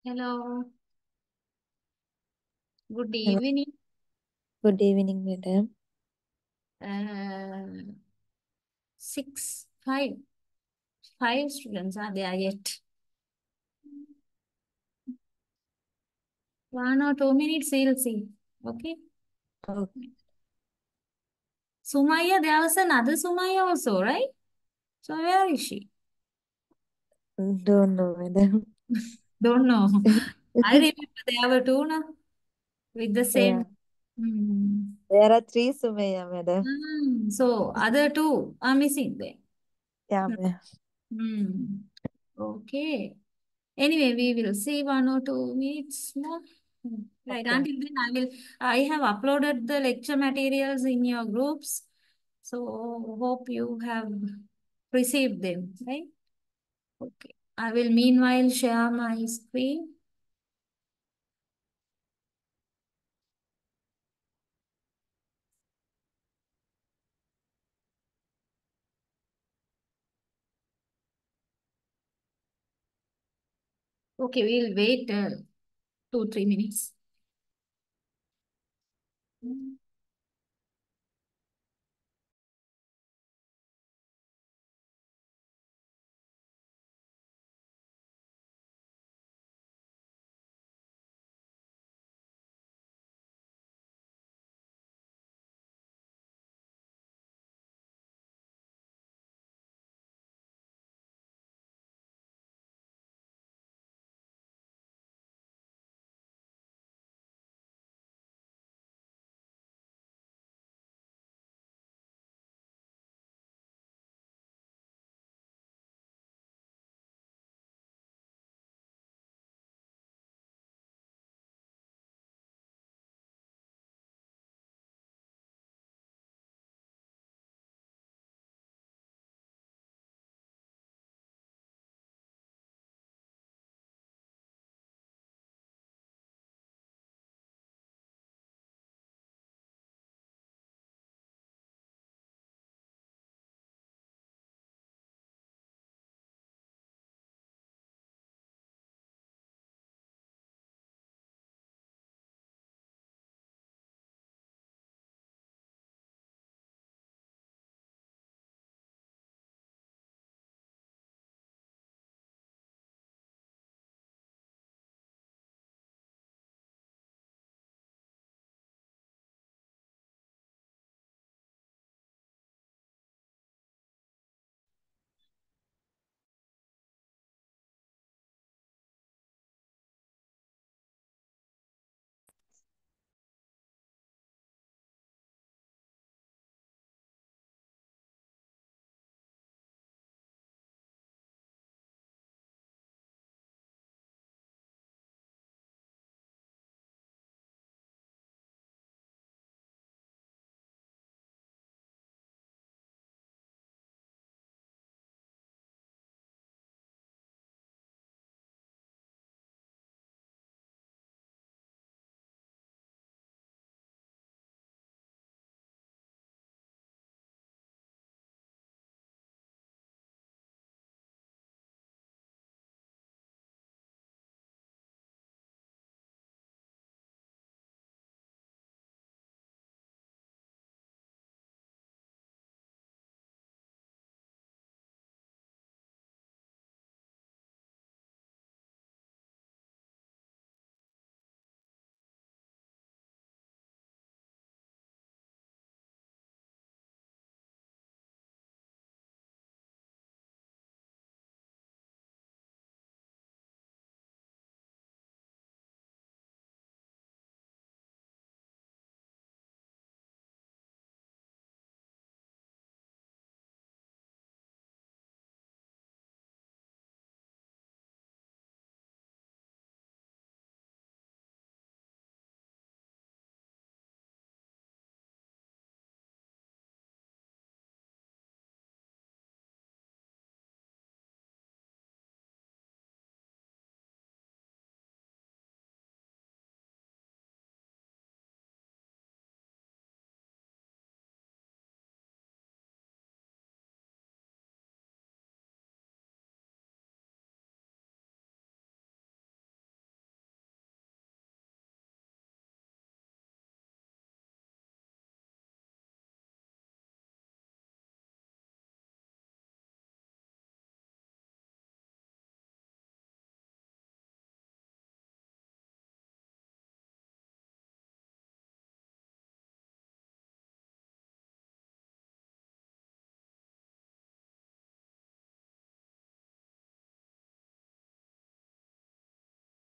Hello, good Hello. evening. Good evening, madam. Uh, six, five students are there yet. 1 or 2 minutes, we'll see. Okay. Oh, Sumaya, there was another Sumaya also, right? So where is she? don't know, madam. Don't know. I remember there were two now with the Yeah, same. Hmm. there are three Sumaya, madam. So other two are missing there. Yeah, ma'am. Hmm. Okay. Anyway, we will see 1 or 2 minutes more. Right. Okay. Until then, I have uploaded the lecture materials in your groups. So hope you have received them, right? Okay. I will meanwhile share my screen. Okay, we'll wait 2, 3 minutes.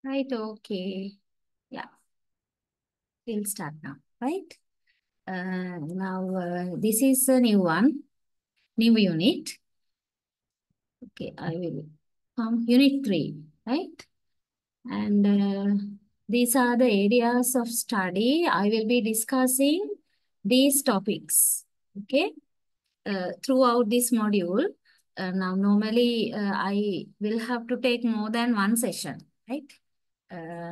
Right, okay. Yeah, we'll start now, right? Now, this is a new one, new unit. Okay, I will come unit 3, right? And these are the areas of study. I will be discussing these topics, okay, throughout this module. Now, normally, I will have to take more than one session, right?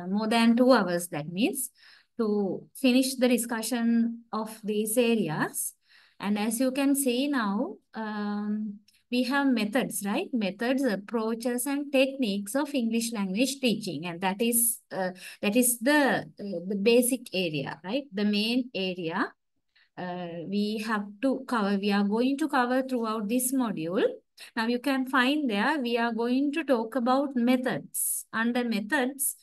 More than 2 hours, that means, to finish the discussion of these areas. And as you can see now, we have methods, right? Methods, approaches, and techniques of English language teaching, and that is the basic area, right? The main area we are going to cover throughout this module. Now you can find there, we are going to talk about methods. Under methods,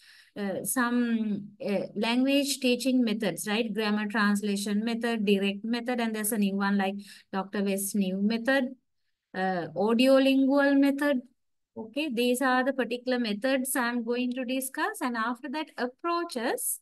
some language teaching methods, right? Grammar translation method, direct method, and there's a new one like Dr. West's new method, audiolingual method. Okay, these are the particular methods I'm going to discuss. And after that, approaches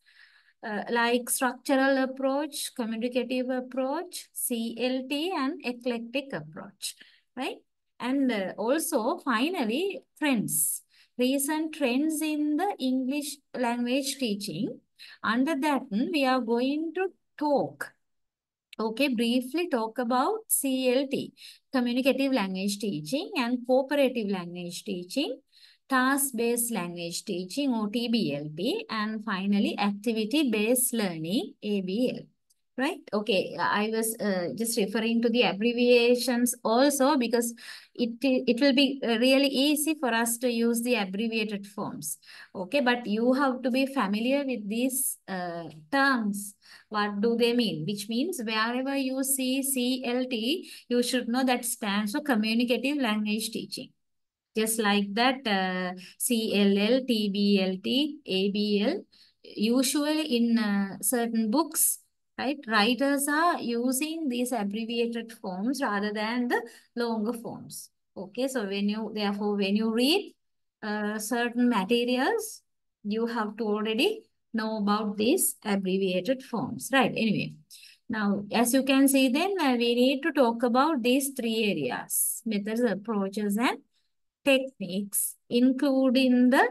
like structural approach, communicative approach, CLT, and eclectic approach, right? And also, finally, trends. Recent trends in the English language teaching. Under that, we are going to talk. Okay, briefly talk about CLT, communicative language teaching, and cooperative language teaching, task-based language teaching or TBLT, and finally activity-based learning ABL. Right? Okay, I was just referring to the abbreviations also because it will be really easy for us to use the abbreviated forms. Okay, but you have to be familiar with these terms. What do they mean? Which means wherever you see CLT, you should know that stands for communicative language teaching. Just like that, CLL, TBLT, ABL, usually in certain books, right? Writers are using these abbreviated forms rather than the longer forms. Okay, so therefore, when you read certain materials, you have to already know about these abbreviated forms, right? Anyway, now, as you can see, then we need to talk about these 3 areas: methods, approaches, and techniques, including the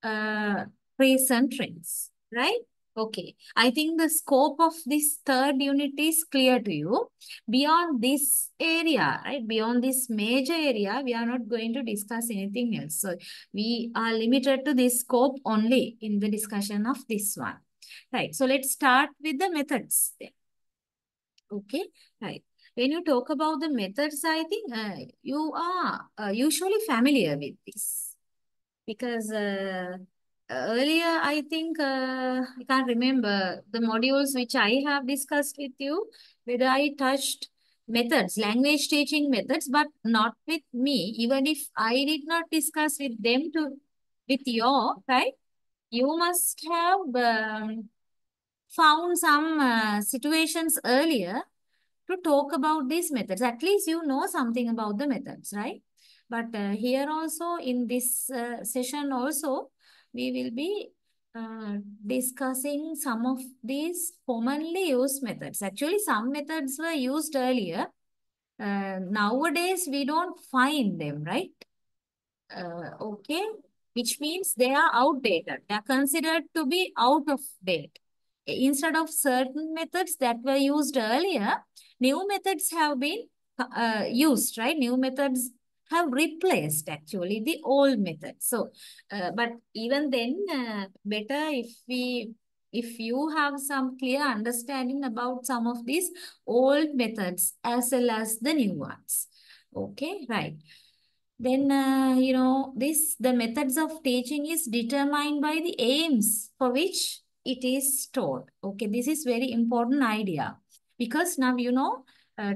uh, recent trends, right? Okay, I think the scope of this third unit is clear to you. Beyond this area, right? Beyond this major area, we are not going to discuss anything else. So we are limited to this scope only in the discussion of this one. Right. So let's start with the methods then. Okay. Right. When you talk about the methods, I think you are usually familiar with this because earlier, I think, I can't remember the modules which I have discussed with you, whether I touched methods, language teaching methods, but not with me. Even if I did not discuss with them with you, right? You must have found some situations earlier to talk about these methods. At least you know something about the methods, right? But here also in this session also, we will be discussing some of these commonly used methods. Actually, some methods were used earlier. Nowadays, we don't find them, right? Okay, which means they are outdated. They are considered to be out of date. Instead of certain methods that were used earlier, new methods have been used, right? New methods have replaced actually the old methods. So, but even then, better if you have some clear understanding about some of these old methods as well as the new ones. Okay, right. Then, the methods of teaching is determined by the aims for which it is taught. Okay, this is very important idea because now,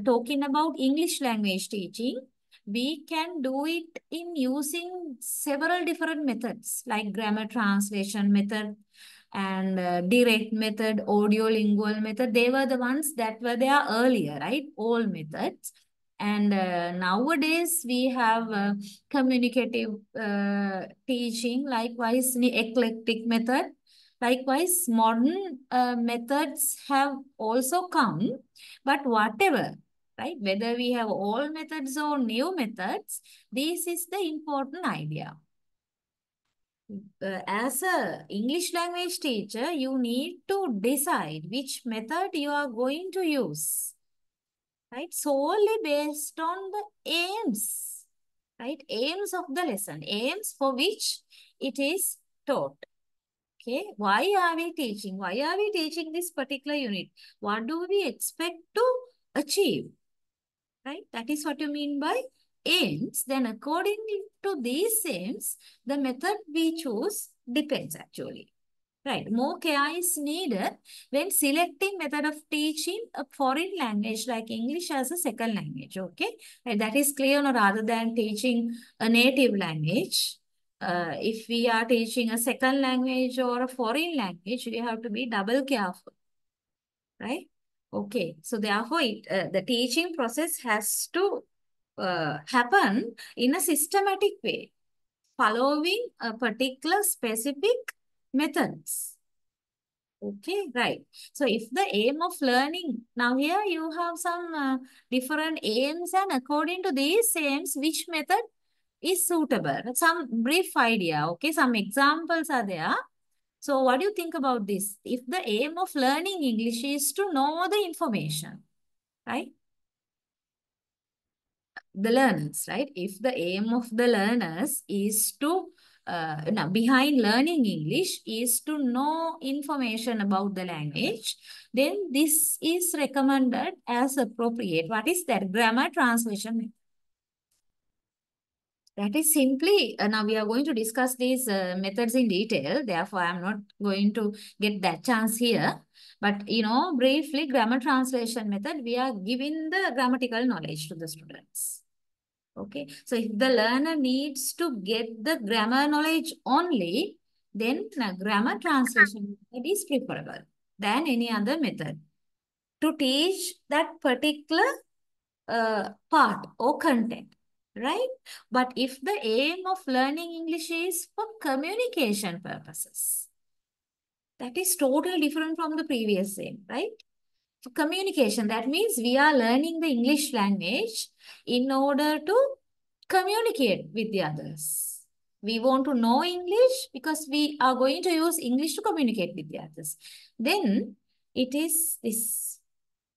talking about English language teaching, we can do it in using several different methods like grammar translation method and direct method, audio lingual method. They were the ones that were there earlier, right? All methods. And nowadays we have communicative teaching, likewise eclectic method. Likewise, modern methods have also come, but whatever, right? Whether we have old methods or new methods, this is the important idea. As a English language teacher, you need to decide which method you are going to use, right? Solely based on the aims, right? Aims of the lesson, aims for which it is taught. Okay, why are we teaching? Why are we teaching this particular unit? What do we expect to achieve? Right? That is what you mean by aims. Then according to these aims, the method we choose depends actually. Right. More care is needed when selecting method of teaching a foreign language like English as a second language. Okay. Right. That is clear, no, rather than teaching a native language. If we are teaching a second language or a foreign language, we have to be double careful. Right. Okay. So therefore, the teaching process has to happen in a systematic way, following a particular specific methods. Okay, right. So if the aim of learning, now here you have some different aims, and according to these aims, which method is suitable? Some brief idea, okay? Some examples are there. So what do you think about this? If the aim of learning English is to know the information, right? The learners, right? If the aim of the learners is to, now behind learning English is to know information about the language, then this is recommended as appropriate. What is that? Grammar translation. That is simply, now we are going to discuss these methods in detail. Therefore, I'm not going to get that chance here. But, briefly, grammar translation method, we are giving the grammatical knowledge to the students. Okay, so if the learner needs to get the grammar knowledge only, then grammar translation method is preferable than any other method to teach that particular part or content, right? But if the aim of learning English is for communication purposes, that is totally different from the previous aim, right? For communication, that means we are learning the English language in order to communicate with the others. We want to know English because we are going to use English to communicate with the others. Then it is this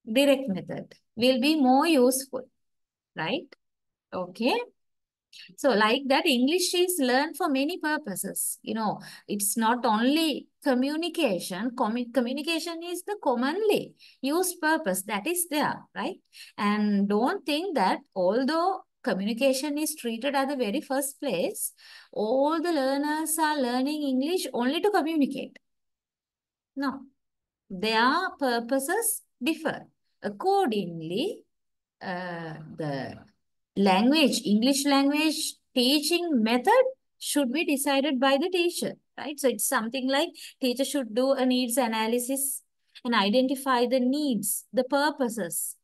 direct method will be more useful, right? Okay. So like that, English is learned for many purposes. It's not only communication. Communication is the commonly used purpose that is there, right? And don't think that although communication is treated at the very first place, all the learners are learning English only to communicate. No, their purposes differ. Accordingly, the English language teaching method should be decided by the teacher, right? So it's something like teacher should do a needs analysis and identify the needs, the purposes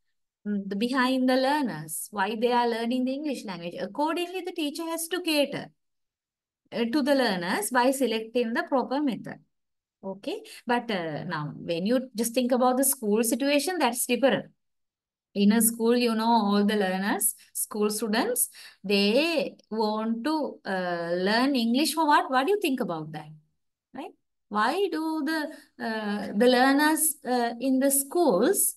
behind the learners, why they are learning the English language. Accordingly, the teacher has to cater to the learners by selecting the proper method. Okay, but now when you just think about the school situation, that's different. In a school, all the learners, school students, they want to learn English for what? What do you think about that? Right? Why do the learners in the schools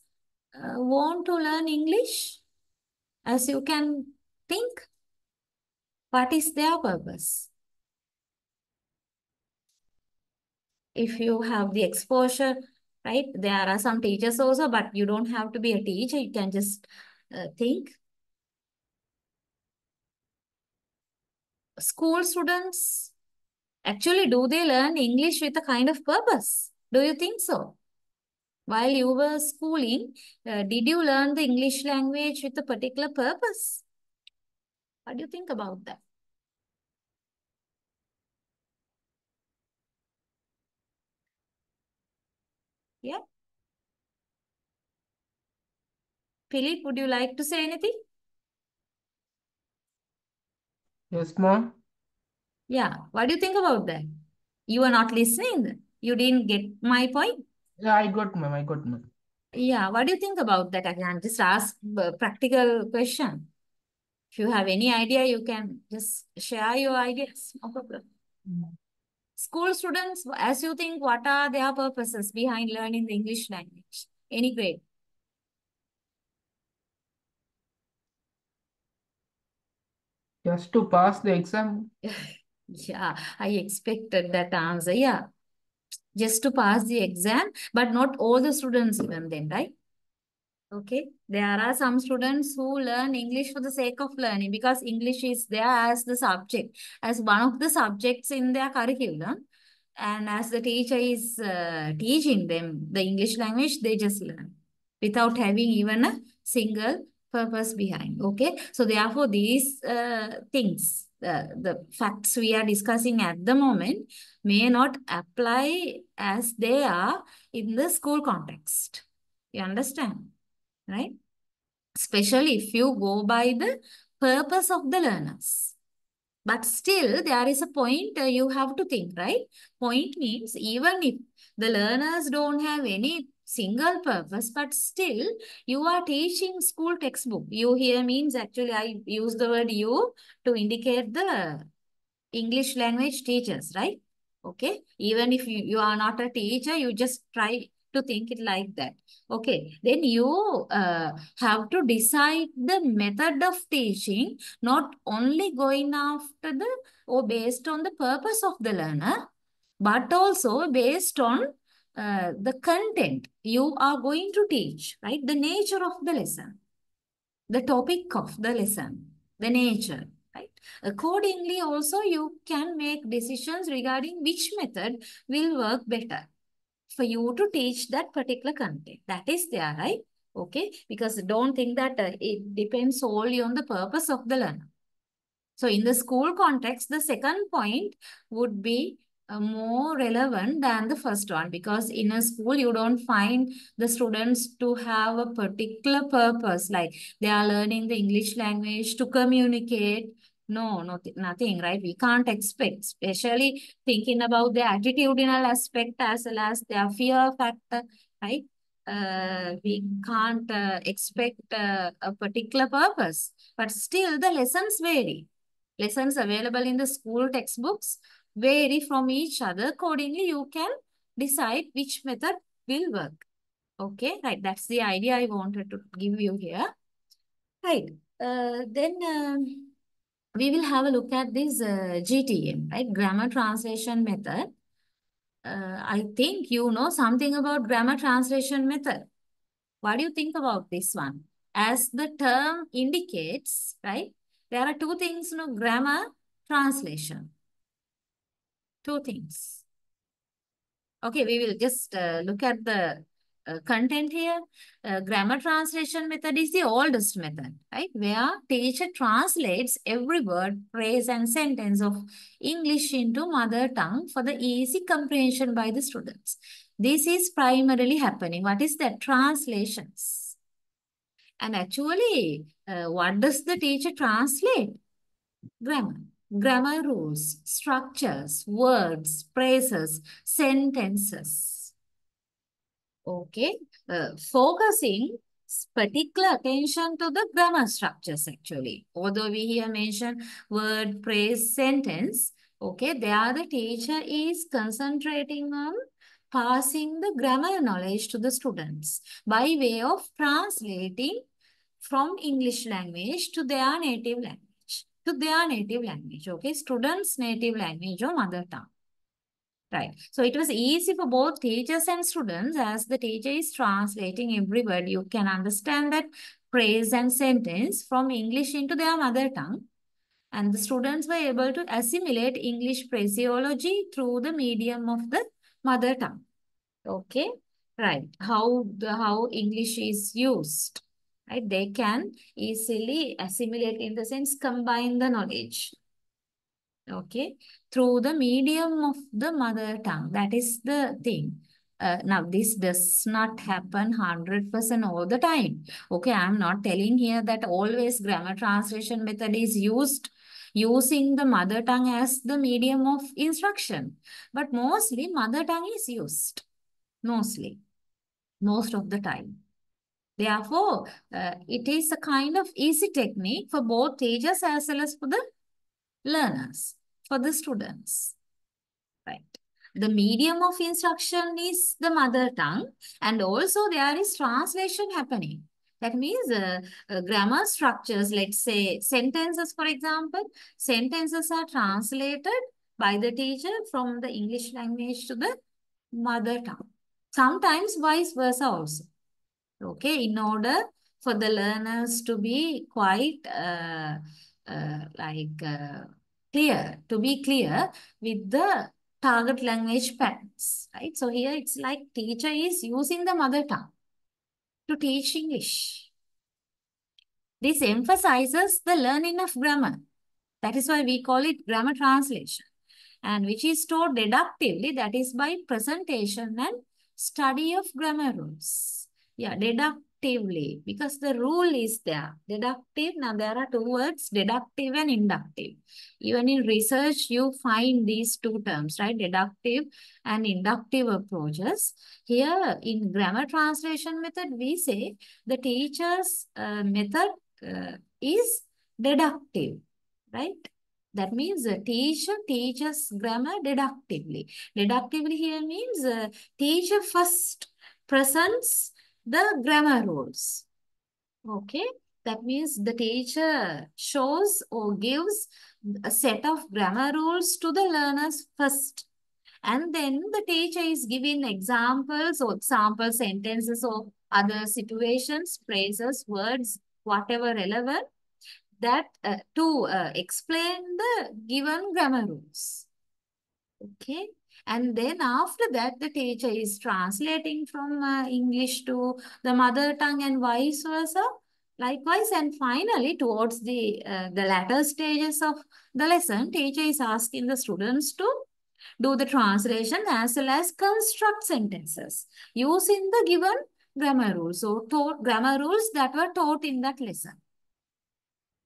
want to learn English? As you can think, what is their purpose? If you have the exposure, right? There are some teachers also, but you don't have to be a teacher. You can just think. School students, actually, do they learn English with a kind of purpose? Do you think so? While you were schooling, did you learn the English language with a particular purpose? What do you think about that? Yeah. Philip, would you like to say anything? Yes, mom. Yeah, what do you think about that? You are not listening. You didn't get my point. Yeah, I got, ma'am. I got, ma'am. Yeah, what do you think about that? I can just ask a practical question. If you have any idea, you can just share your ideas. No problem. School students, as you think, what are their purposes behind learning the English language? Any grade? Just to pass the exam. Yeah, I expected that answer. Yeah, just to pass the exam, but not all the students even then, right? Okay, there are some students who learn English for the sake of learning because English is there as the subject, as one of the subjects in their curriculum. And as the teacher is teaching them the English language, they just learn without having even a single purpose behind. Okay, so therefore, these things, the facts we are discussing at the moment, may not apply as they are in the school context. You understand? Right? Especially if you go by the purpose of the learners. But still, there is a point you have to think, right? Point means even if the learners don't have any single purpose, but still you are teaching school textbook. You here means actually I use the word you to indicate the English language teachers, right? Okay. Even if you are not a teacher, you just try to think it like that. Okay. Then you have to decide the method of teaching, not only going after the or based on the purpose of the learner, but also based on the content you are going to teach, right? The nature of the lesson, the topic of the lesson, the nature, right? Accordingly, also you can make decisions regarding which method will work better for you to teach that particular content. That is there, right? Okay, because don't think that it depends solely on the purpose of the learner. So in the school context, the second point would be more relevant than the first one because in a school you don't find the students to have a particular purpose like they are learning the English language to communicate. No, nothing, right? We can't expect, especially thinking about the attitudinal aspect as well as their fear factor, right? We can't expect a particular purpose, but still the lessons vary. Lessons available in the school textbooks vary from each other. Accordingly, you can decide which method will work. Okay, right. That's the idea I wanted to give you here. Right. Then we will have a look at this GTM, right? Grammar translation method. I think you know something about grammar translation method. What do you think about this one? As the term indicates, right? There are two things, no, grammar translation. Two things. Okay, we will just look at the content here. Grammar translation method is the oldest method, right? Where teacher translates every word, phrase, and sentence of English into mother tongue for the easy comprehension by the students. This is primarily happening. What is that? Translations. And actually, what does the teacher translate? Grammar. Grammar rules, structures, words, phrases, sentences. Okay. Focusing particular attention to the grammar structures actually. Although we here mention word, phrase, sentence. Okay. There the teacher is concentrating on passing the grammar knowledge to the students by way of translating from English language to their native language. To their native language. Okay. Students' native language or mother tongue. Right. So it was easy for both teachers and students as the teacher is translating every word. You can understand that phrase and sentence from English into their mother tongue. And the students were able to assimilate English phraseology through the medium of the mother tongue. Okay. Right. How English is used. Right. They can easily assimilate in the sense combine the knowledge. Okay, through the medium of the mother tongue. That is the thing. Now, this does not happen 100% all the time. Okay, I'm not telling here that always grammar translation method is used using the mother tongue as the medium of instruction. But mostly mother tongue is used. Mostly. Most of the time. Therefore, it is a kind of easy technique for both teachers as well as for the learners, for the students. Right. The medium of instruction is the mother tongue, and also there is translation happening. That means grammar structures, let's say sentences, for example, sentences are translated by the teacher from the English language to the mother tongue. Sometimes vice versa also. Okay, in order for the learners to be quite clear, to be clear with the target language patterns, right? So here it's like teacher is using the mother tongue to teach English. This emphasizes the learning of grammar. That is why we call it grammar translation, and which is taught deductively, that is by presentation and study of grammar rules. Yeah, deductively, because the rule is there. Deductive, now there are two words, deductive and inductive. Even in research, you find these two terms, right? Deductive and inductive approaches. Here in grammar translation method, we say the teacher's method is deductive, right? That means the teacher teaches grammar deductively. Deductively here means teacher first presents the grammar rules. Okay. That means the teacher shows or gives a set of grammar rules to the learners first. And then the teacher is giving examples or sample sentences or other situations, phrases, words, whatever relevant, that to explain the given grammar rules. Okay. And then after that, the teacher is translating from English to the mother tongue and vice versa. Likewise, and finally, towards the latter stages of the lesson, teacher is asking the students to do the translation as well as construct sentences using the given grammar rules. So, grammar rules that were taught in that lesson.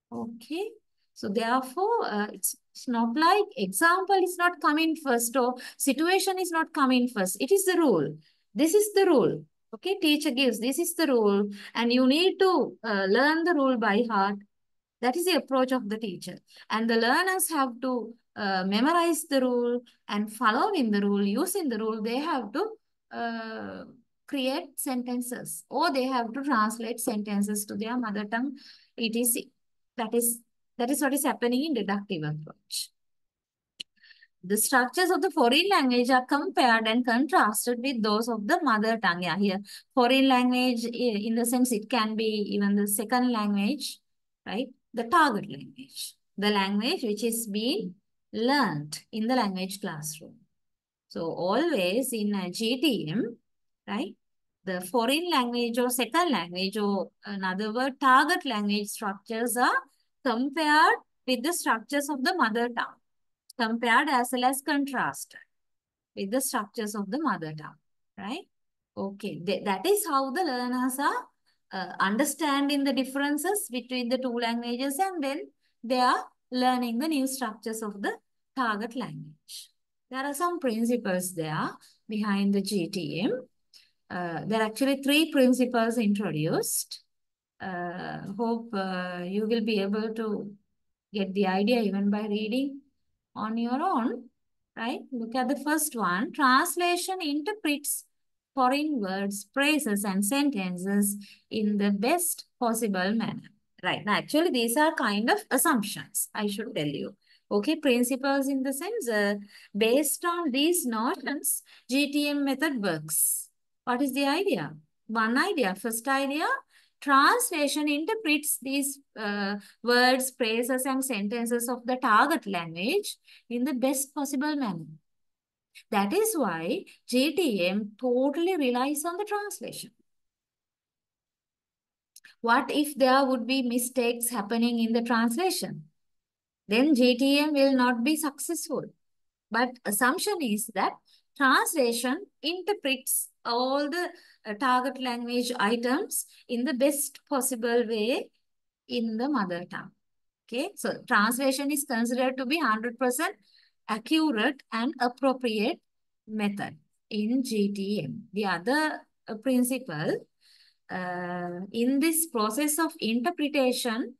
Okay. So therefore, it's not like example is not coming first or situation is not coming first. It is the rule. This is the rule. Okay, teacher gives, this is the rule, and you need to learn the rule by heart. That is the approach of the teacher. And the learners have to memorize the rule and following the rule, using the rule, they have to create sentences or they have to translate sentences to their mother tongue. That is what is happening in deductive approach. The structures of the foreign language are compared and contrasted with those of the mother tongue. Yeah, here foreign language, in the sense it can be even the second language, right? The target language, the language which is being learned in the language classroom. So always in GTM, right? The foreign language or second language or another word, target language structures are compared with the structures of the mother tongue. Compared as well as contrasted with the structures of the mother tongue, right? Okay, that is how the learners are understanding the differences between the two languages, and then they are learning the new structures of the target language. There are some principles there behind the GTM. There are actually 3 principles introduced. Hope you will be able to get the idea even by reading on your own, right? Look at the first one. Translation interprets foreign words, phrases, and sentences in the best possible manner. Right. Now, actually, these are kind of assumptions, I should tell you. Okay, principles in the sense, based on these notions, GTM method works. What is the idea? One idea, first idea, translation interprets these words, phrases, and sentences of the target language in the best possible manner. That is why GTM totally relies on the translation. What if there would be mistakes happening in the translation? Then GTM will not be successful. But assumption is that translation interprets all the target language items in the best possible way in the mother tongue. Okay, so translation is considered to be 100% accurate and appropriate method in GTM. The other principle in this process of interpretation,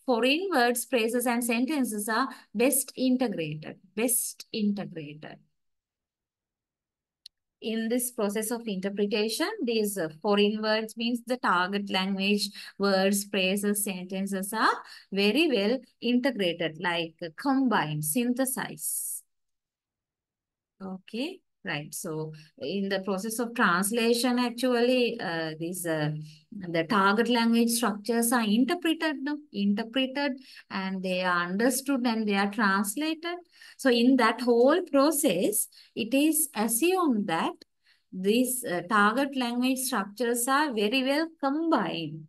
foreign words, phrases, and sentences are best integrated. Best integrated. In this process of interpretation, these foreign words means the target language words, phrases, sentences are very well integrated, like combined, synthesize. Okay, right. So in the process of translation, actually, the target language structures are interpreted, no? Interpreted, and they are understood and they are translated. So in that whole process, it is assumed that these target language structures are very well combined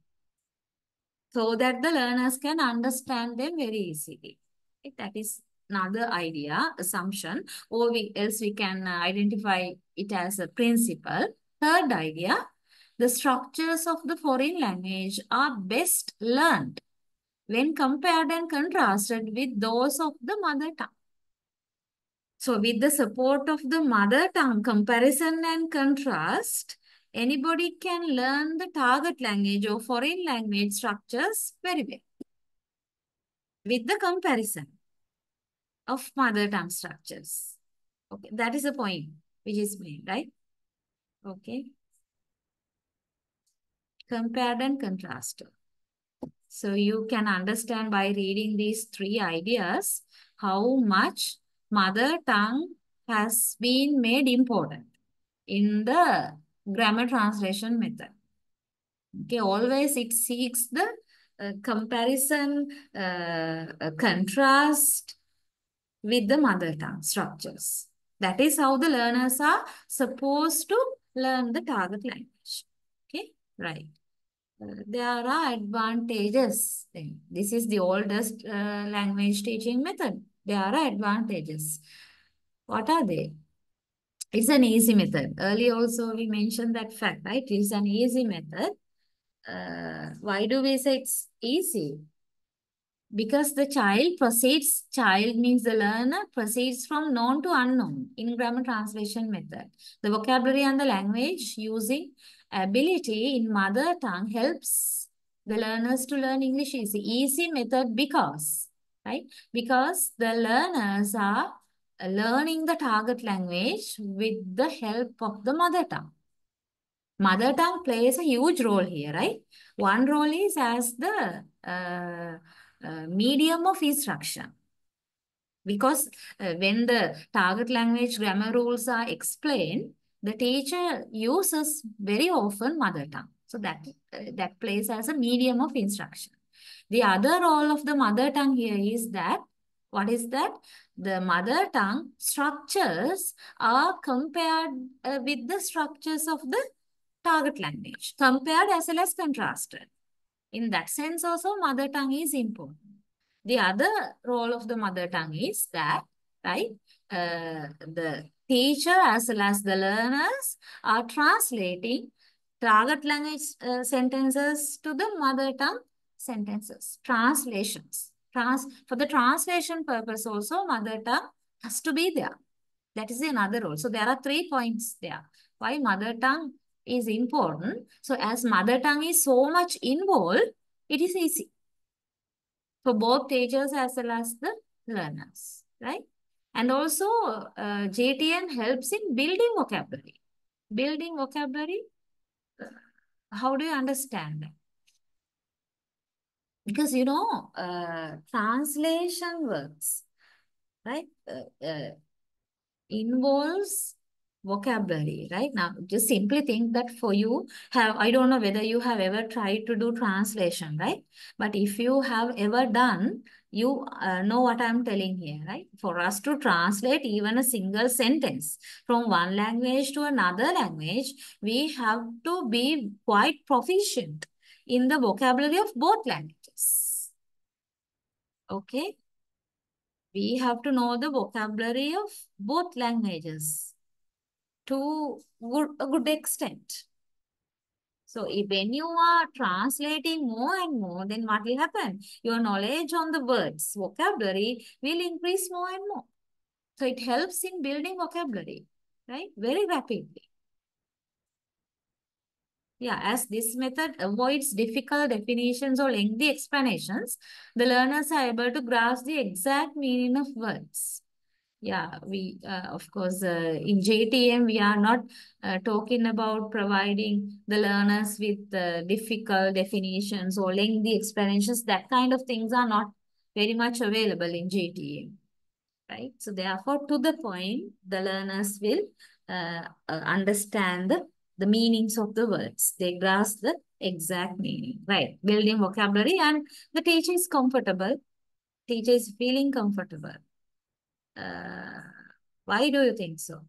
so that the learners can understand them very easily. Okay, that is another idea, assumption, or else we can identify it as a principle. Third idea, the structures of the foreign language are best learned when compared and contrasted with those of the mother tongue. So with the support of the mother tongue comparison and contrast, anybody can learn the target language or foreign language structures very well with the comparison of mother tongue structures. Okay, that is the point which is made, right? Okay. Compared and contrasted. So you can understand by reading these three ideas how much mother tongue has been made important in the grammar translation method. Okay, always it seeks the comparison, contrast with the mother tongue structures. That is how the learners are supposed to learn the target language. Okay, right. There are advantages. This is the oldest language teaching method. There are advantages. What are they? It's an easy method. Earlier also we mentioned that fact, right? It's an easy method. Why do we say it's easy? Because the child means the learner proceeds from known to unknown in grammar translation method. The vocabulary and the language using ability in mother tongue helps the learners to learn English easy. Easy method because, right? Because the learners are learning the target language with the help of the mother tongue. Mother tongue plays a huge role here, right? One role is as the medium of instruction. Because when the target language grammar rules are explained, the teacher uses very often mother tongue. So that plays as a medium of instruction. The other role of the mother tongue here is that, what is that? The mother tongue structures are compared with the structures of the target language, compared as well as contrasted. In that sense also, mother tongue is important. The other role of the mother tongue is that, right, the teacher as well as the learners are translating target language sentences to the mother tongue sentences, translations. For the translation purpose also, mother tongue has to be there. That is another role. So there are 3 points there. Why mother tongue is important. So as mother tongue is so much involved, it is easy for both teachers as well as the learners, right? And also JTN helps in building vocabulary. Building vocabulary, how do you understand that? Because you know, translation works, right? Involves vocabulary, right? Now, just simply think that for you I don't know whether you have ever tried to do translation, right? But if you have ever done, you know what I'm telling here, right? For us to translate even a single sentence from one language to another language, we have to be quite proficient in the vocabulary of both languages. Okay? We have to know the vocabulary of both languages. to a good extent. So when you are translating more and more, then what will happen? Your knowledge on the words, vocabulary will increase more and more. So it helps in building vocabulary, right? Very rapidly. Yeah, as this method avoids difficult definitions or lengthy explanations, the learners are able to grasp the exact meaning of words. Yeah, we, of course, in JTM, we are not talking about providing the learners with difficult definitions or lengthy explanations. That kind of things are not very much available in JTM, right? So therefore, to the point, the learners will understand the meanings of the words. They grasp the exact meaning, right? Building vocabulary, and the teacher is comfortable. Teacher is feeling comfortable. Uh, why do you think so?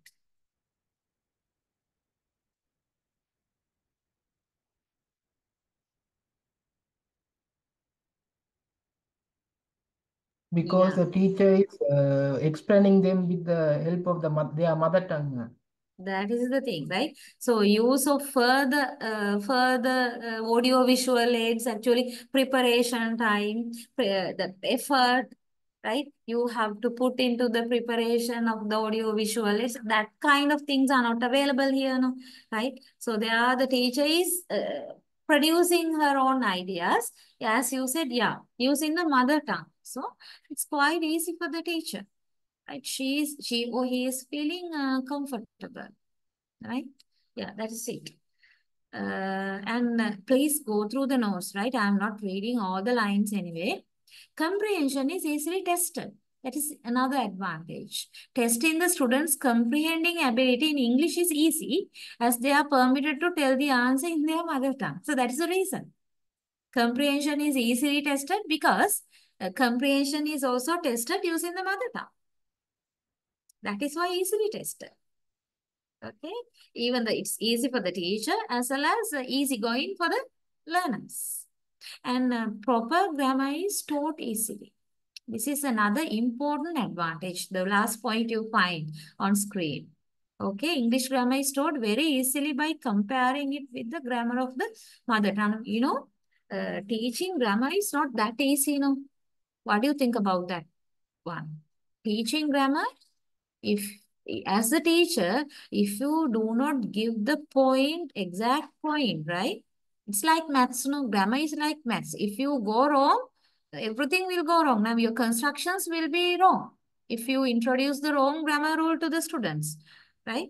Because Yeah, the teacher is explaining them with the help of their mother tongue. that is the thing, right? So use of further audio visual aids, actually preparation time, the effort, right? You have to put into the preparation of the audio visual aids. That kind of things are not available here, no, right? So there are the teacher is producing her own ideas, as you said, yeah, using the mother tongue. So it's quite easy for the teacher, right? She or he is feeling comfortable, right? Yeah, that is it. And please go through the notes, right? I'm not reading all the lines anyway. Comprehension is easily tested. That is another advantage. Testing the students' comprehending ability in English is easy, as they are permitted to tell the answer in their mother tongue. So that is the reason. Comprehension is easily tested because comprehension is also tested using the mother tongue. That is why easily tested. Okay, even though it's easy for the teacher as well as easy going for the learners. And proper grammar is taught easily. This is another important advantage, the last point you find on screen. Okay, English grammar is taught very easily by comparing it with the grammar of the mother tongue. You know, teaching grammar is not that easy, you know. What do you think about that one? Teaching grammar, if as a teacher, if you do not give the point, exact point, right? It's like maths, no? Grammar is like maths. If you go wrong, everything will go wrong. Now your constructions will be wrong if you introduce the wrong grammar rule to the students, right?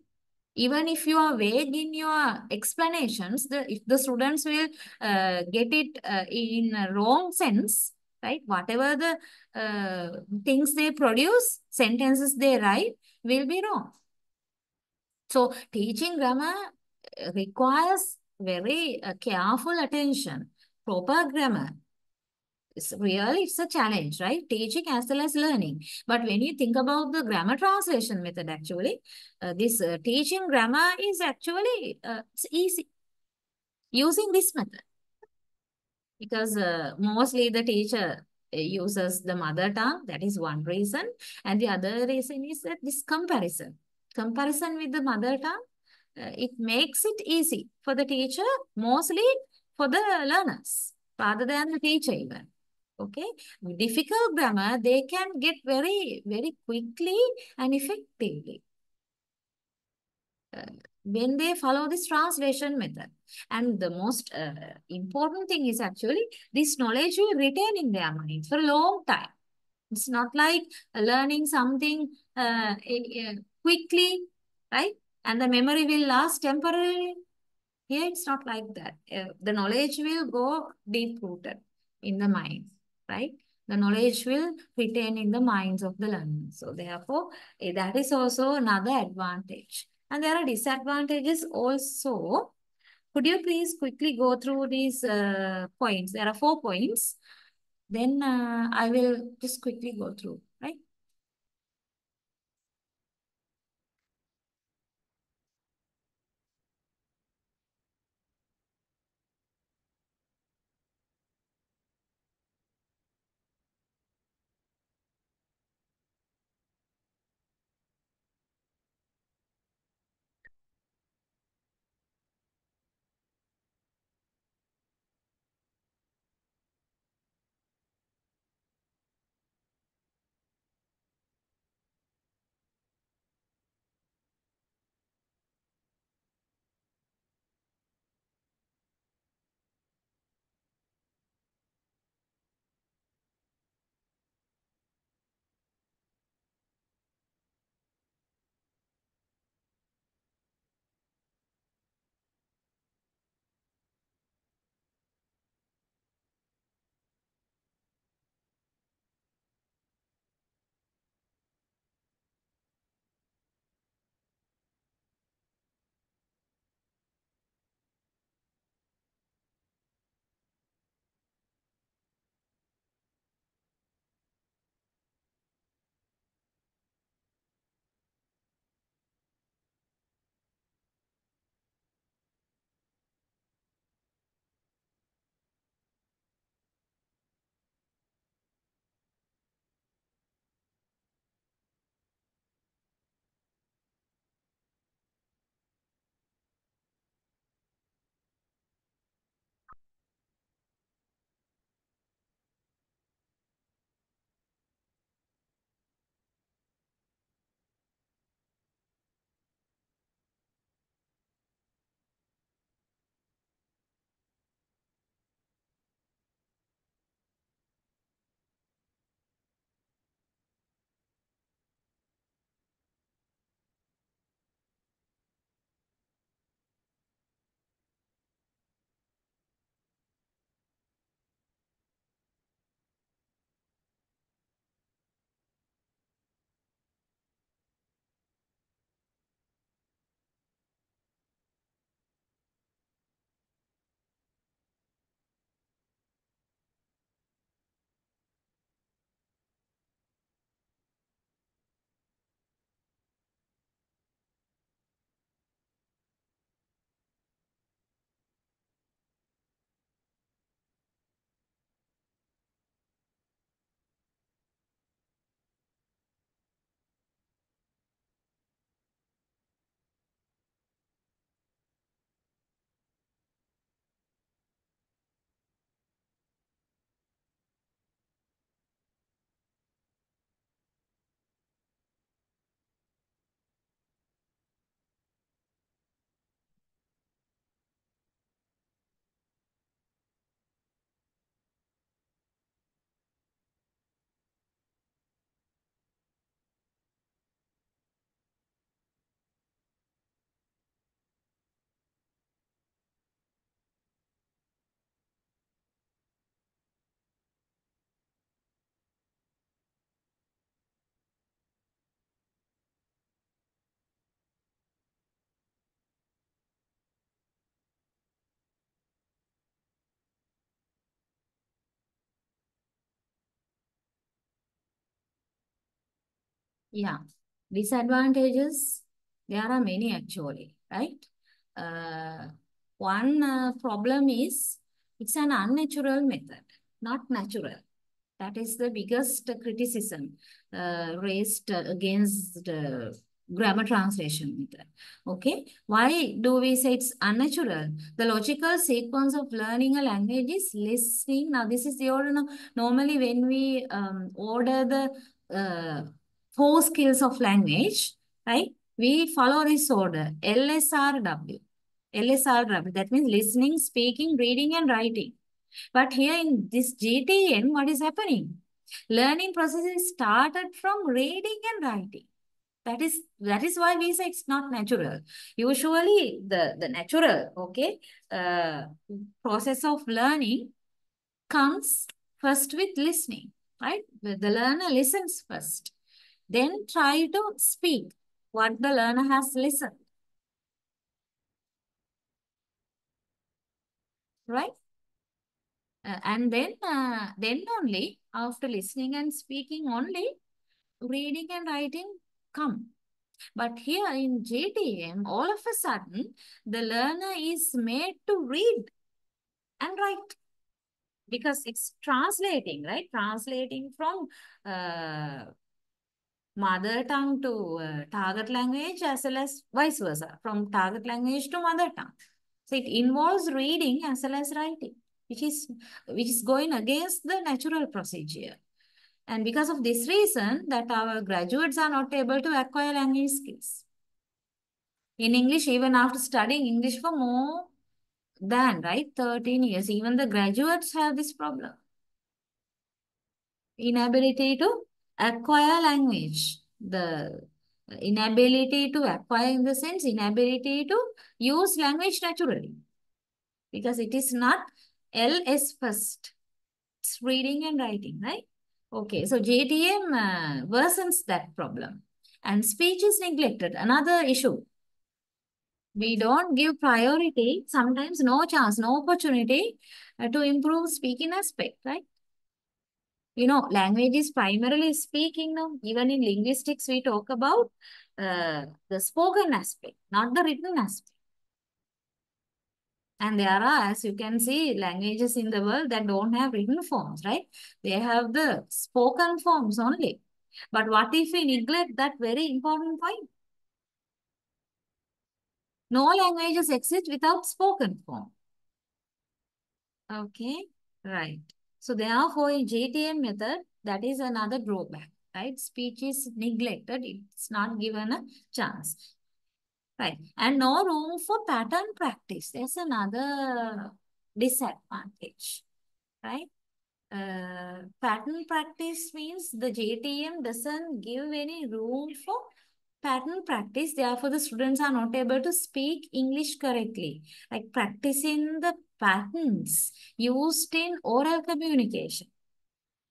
Even if you are vague in your explanations, if the students will get it in a wrong sense, right? Whatever the things they produce, sentences they write will be wrong. So teaching grammar requires very careful attention, proper grammar. It's a challenge, right? Teaching as well as learning. But when you think about the grammar translation method, actually, this teaching grammar is actually it's easy using this method, because mostly the teacher uses the mother tongue. That is one reason. And the other reason is that this comparison with the mother tongue, it makes it easy for the teacher, mostly for the learners, rather than the teacher even. Okay, difficult grammar, they can get very, very quickly and effectively uh, when they follow this translation method. And the most important thing is actually this knowledge will retain in their minds for a long time. It's not like learning something quickly, right? And the memory will last temporarily. Here it's not like that. The knowledge will go deep rooted in the mind, right? The knowledge will retain in the minds of the learners. So therefore, that is also another advantage. And there are disadvantages also. Could you please quickly go through these points? There are 4 points. Then I will just quickly go through, right? Yeah. Disadvantages, there are many actually, right? One problem is it's an unnatural method, not natural. That is the biggest criticism raised against grammar translation method. Okay, why do we say it's unnatural? The logical sequence of learning a language is listening. Now, this is the order. Now, normally, when we order the four skills of language, right? We follow this order: LSRW. LSRW. That means listening, speaking, reading, and writing. But here in this GTM, what is happening? Learning process is started from reading and writing. That is why we say it's not natural. Usually the natural, okay, uh, process of learning comes first with listening, right? The learner listens first. Then try to speak what the learner has listened, right? And then only after listening and speaking only reading and writing come. But here in JTM, all of a sudden, the learner is made to read and write because it's translating, right? Translating from uh, mother tongue to target language as well as vice versa, from target language to mother tongue. So it involves reading as well as writing, which is going against the natural procedure. And because of this reason, that our graduates are not able to acquire language skills. In English, even after studying English for more than, right, 13 years, even the graduates have this problem. Inability to acquire language. The inability to acquire in the sense, inability to use language naturally. Because it is not LS first. It's reading and writing, right? Okay, so JTM worsens that problem. And speech is neglected, another issue. We don't give priority, sometimes no chance, no opportunity to improve speaking aspect, right? You know, language is primarily speaking now. Even in linguistics, we talk about the spoken aspect, not the written aspect. And there are, as you can see, languages in the world that don't have written forms, right? They have the spoken forms only. But what if we neglect that very important point? No languages exist without spoken form. Okay, right. So therefore, in JTM method, that is another drawback, right? Speech is neglected. It's not given a chance, right? And no room for pattern practice. There's another disadvantage, right? Pattern practice means the JTM doesn't give any room for pattern practice. Therefore, the students are not able to speak English correctly. Like practicing the patterns used in oral communication.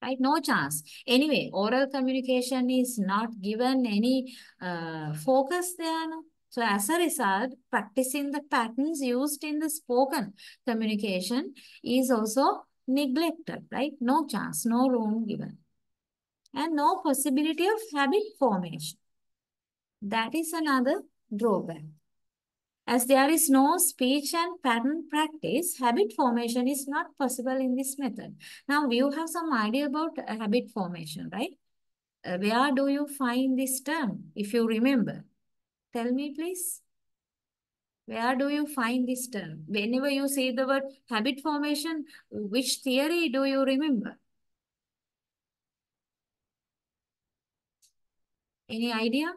Right? No chance. Anyway, oral communication is not given any focus there. No? So as a result, practicing the patterns used in the spoken communication is also neglected, right? No chance, no room given. And no possibility of habit formation. That is another drawback. As there is no speech and pattern practice, habit formation is not possible in this method. Now, you have some idea about habit formation, right? Where do you find this term, if you remember? Tell me, please. Where do you find this term? Whenever you say the word habit formation, which theory do you remember? Any idea?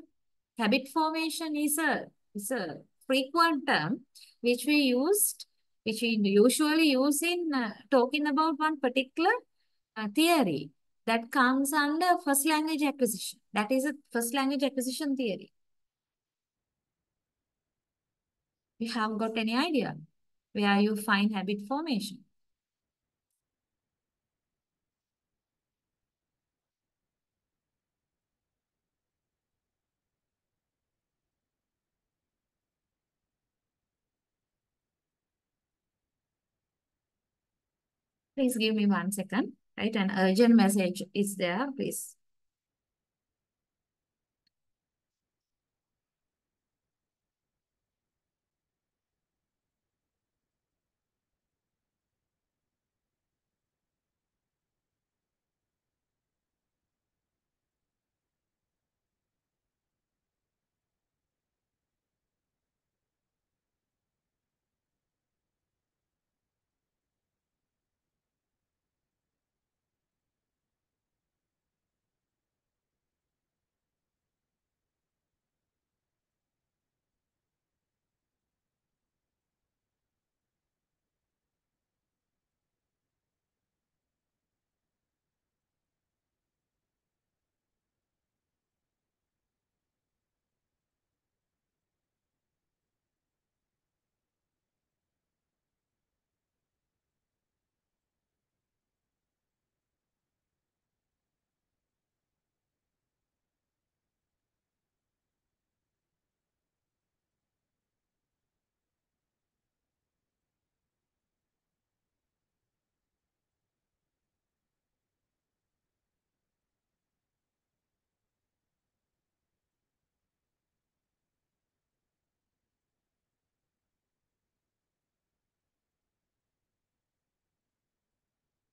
Habit formation is a frequent term which which we usually use in talking about one particular theory that comes under first language acquisition. That is a first language acquisition theory. You have got any idea where you find habit formation? Please give me 1 second. Right, an urgent message is there, please.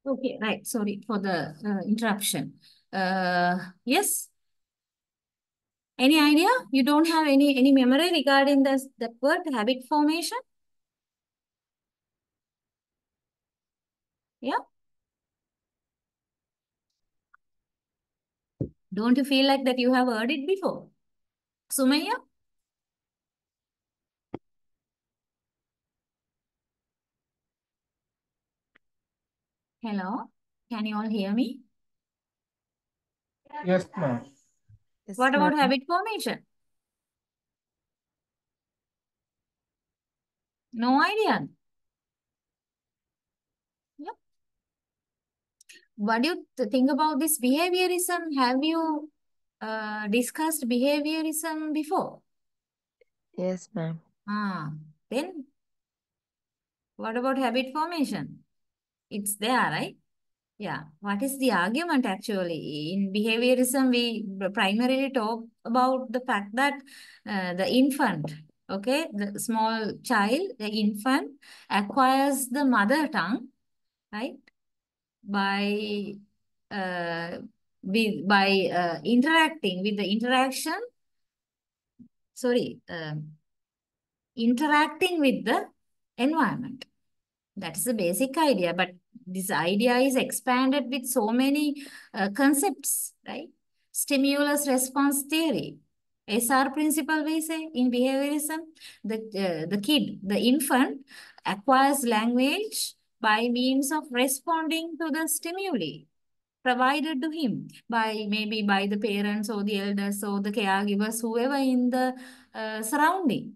Okay, right. Sorry for the interruption. Yes. Any idea? You don't have any memory regarding this that word habit formation? Yeah. Don't you feel like that you have heard it before? Sumaya? Hello? Can you all hear me? Yes, ma'am. Yes, What about ma'am. habit formation? No idea. Yeah. What do you think about this behaviorism? Have you discussed behaviorism before? Yes, ma'am. Then what about habit formation? It's there, right? Yeah. What is the argument actually? In behaviorism, we primarily talk about the fact that the infant, okay, the small child, the infant acquires the mother tongue, right, by interacting with the interacting with the environment. That is the basic idea, but this idea is expanded with so many concepts, right? Stimulus response theory. SR principle we say in behaviorism, the infant acquires language by means of responding to the stimuli provided to him by maybe by the parents or the elders or the caregivers, whoever in the surrounding.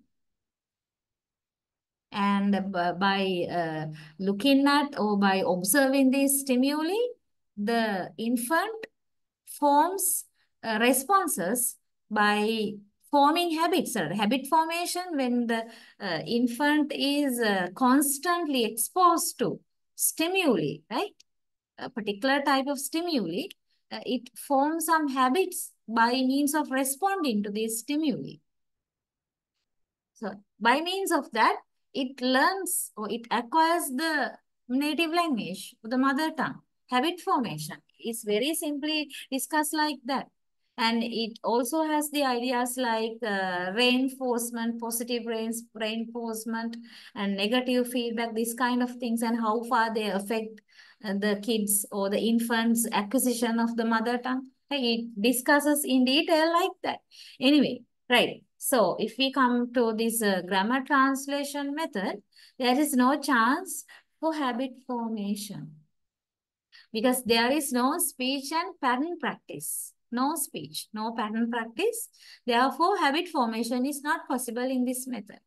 And by looking at or by observing these stimuli, the infant forms responses by forming habits. Habit formation, when the infant is constantly exposed to stimuli, right? A particular type of stimuli, it forms some habits by means of responding to these stimuli. So by means of that, it learns or it acquires the native language, the mother tongue. Habit formation is very simply discussed like that. And it also has the ideas like reinforcement, positive reinforcement, and negative feedback, these kind of things, and how far they affect the kids or the infants' acquisition of the mother tongue. It discusses in detail like that. Anyway, right. So if we come to this grammar translation method, there is no chance for habit formation because there is no speech and pattern practice. No speech, no pattern practice. Therefore, habit formation is not possible in this method.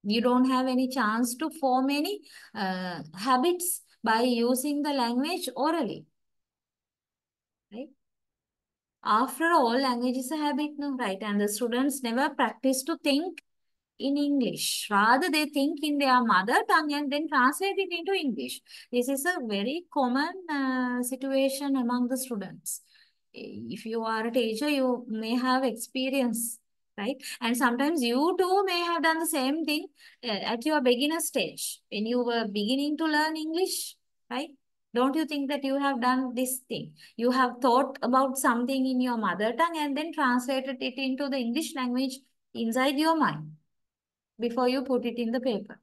You don't have any chance to form any habits by using the language orally. Right? After all, language is a habit, no, right? And the students never practice to think in English. Rather, they think in their mother tongue and then translate it into English. This is a very common situation among the students. If you are a teacher, you may have experience, right? And sometimes you too may have done the same thing at your beginner stage when you were beginning to learn English, right? Don't you think that you have done this thing? You have thought about something in your mother tongue and then translated it into the English language inside your mind before you put it in the paper.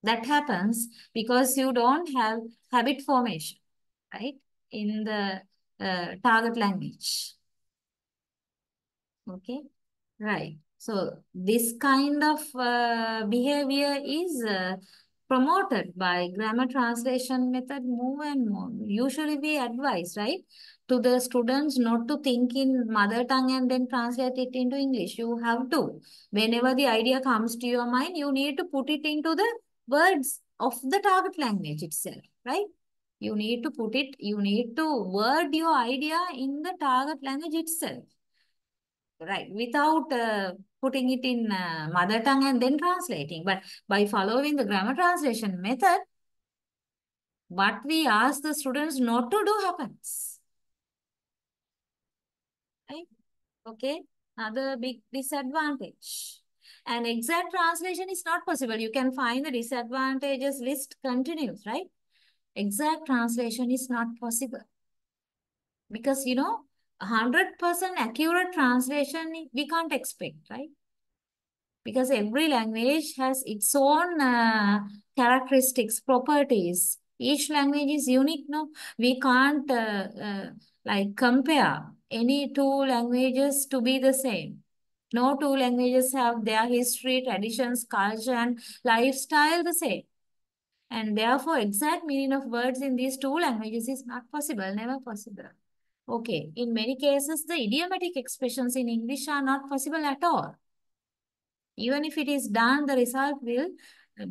That happens because you don't have habit formation, right, in the target language. Okay, right. So this kind of behavior is promoted by grammar translation method more and more. Usually we advise, right, to the students not to think in mother tongue and then translate it into English. You have to. Whenever the idea comes to your mind, you need to put it into the words of the target language itself, right? You need to put it, you need to word your idea in the target language itself. Right, without putting it in mother tongue and then translating. But by following the grammar translation method, what we ask the students not to do happens. Right? Okay, another big disadvantage. And exact translation is not possible. You can find the disadvantages list continues, right? Exact translation is not possible. Because, 100% accurate translation, we can't expect, right? Because every language has its own characteristics, properties. Each language is unique, no? We can't like compare any two languages to be the same. No two languages have their history, traditions, culture, and lifestyle the same. And therefore, exact meaning of words in these two languages is not possible, never possible. Okay, in many cases, the idiomatic expressions in English are not possible at all. Even if it is done, the result will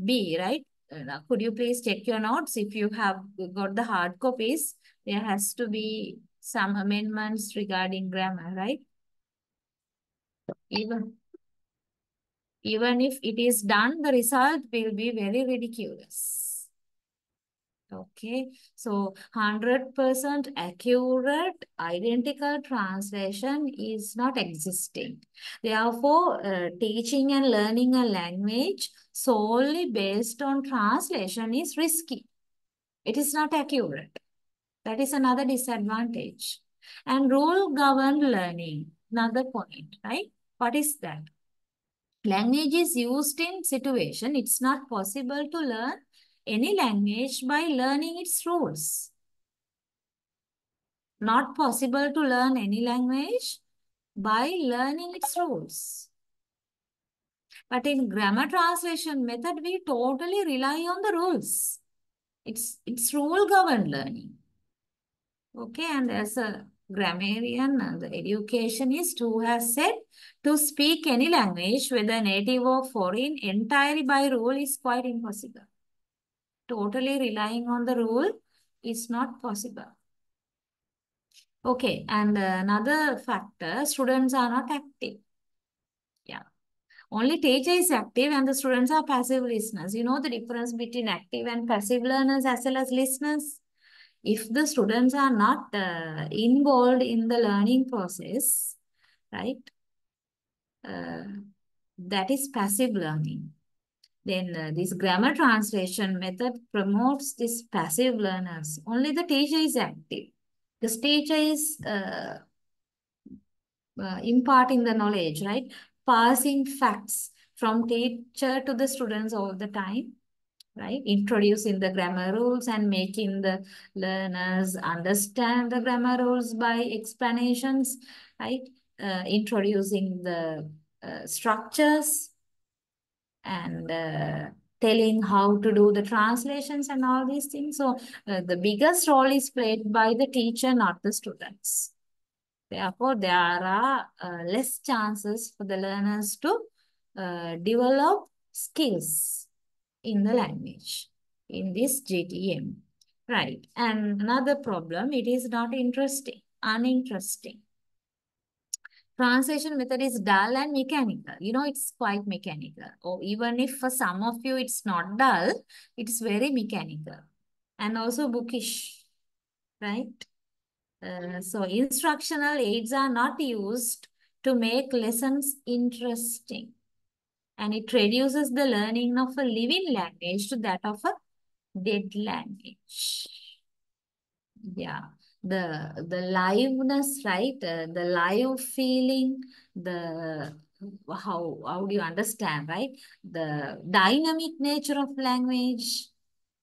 be, right? Now, could you please check your notes? If you have got the hard copies, there has to be some amendments regarding grammar, right? Even if it is done, the result will be very ridiculous. Okay, so 100% accurate identical translation is not existing. Therefore, teaching and learning a language solely based on translation is risky. It is not accurate. That is another disadvantage. And rule governed learning, another point, right? What is that? Language is used in situation. It's not possible to learn any language by learning its rules. Not possible to learn any language by learning its rules. But in grammar translation method, we totally rely on the rules. It's rule governed learning. Okay, and as a grammarian and the educationist who has said to speak any language, whether native or foreign, entirely by rule is quite impossible. Totally relying on the rule is not possible. Okay, and another factor, students are not active. Yeah. Only teacher is active and the students are passive listeners. You know the difference between active and passive learners as well as listeners? If the students are not involved in the learning process, right, that is passive learning. Then this grammar translation method promotes this passive learners. Only the teacher is active. The teacher is imparting the knowledge, right? Passing facts from teacher to the students all the time, right? Introducing the grammar rules and making the learners understand the grammar rules by explanations, right? Introducing the structures and telling how to do the translations and all these things. So the biggest role is played by the teacher, not the students. Therefore, there are less chances for the learners to develop skills in the language in this GTM. Right. And another problem, it is not interesting, uninteresting. Translation method is dull and mechanical. It's quite mechanical. Or even if for some of you it's not dull, it's very mechanical. And also bookish, right? So instructional aids are not used to make lessons interesting. And it reduces the learning of a living language to that of a dead language. Yeah, the liveness, right? The live feeling, the how do you understand, right? The dynamic nature of language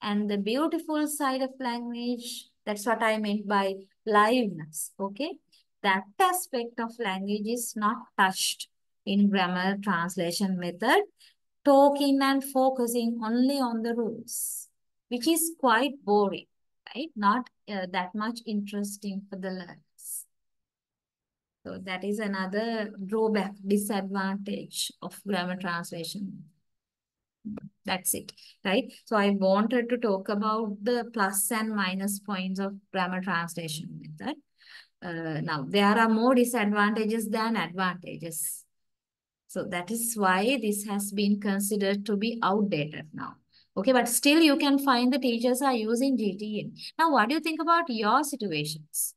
and the beautiful side of language. That's what I meant by liveness. Okay, that aspect of language is not touched in grammar translation method, talking and focusing only on the rules, which is quite boring, right? Not that much interesting for the learners. So that is another drawback, disadvantage of grammar translation. That's it, right? So I wanted to talk about the plus and minus points of grammar translation method. Now, there are more disadvantages than advantages. So that is why this has been considered to be outdated now. Okay, but still you can find the teachers are using GTM. Now, what do you think about your situations?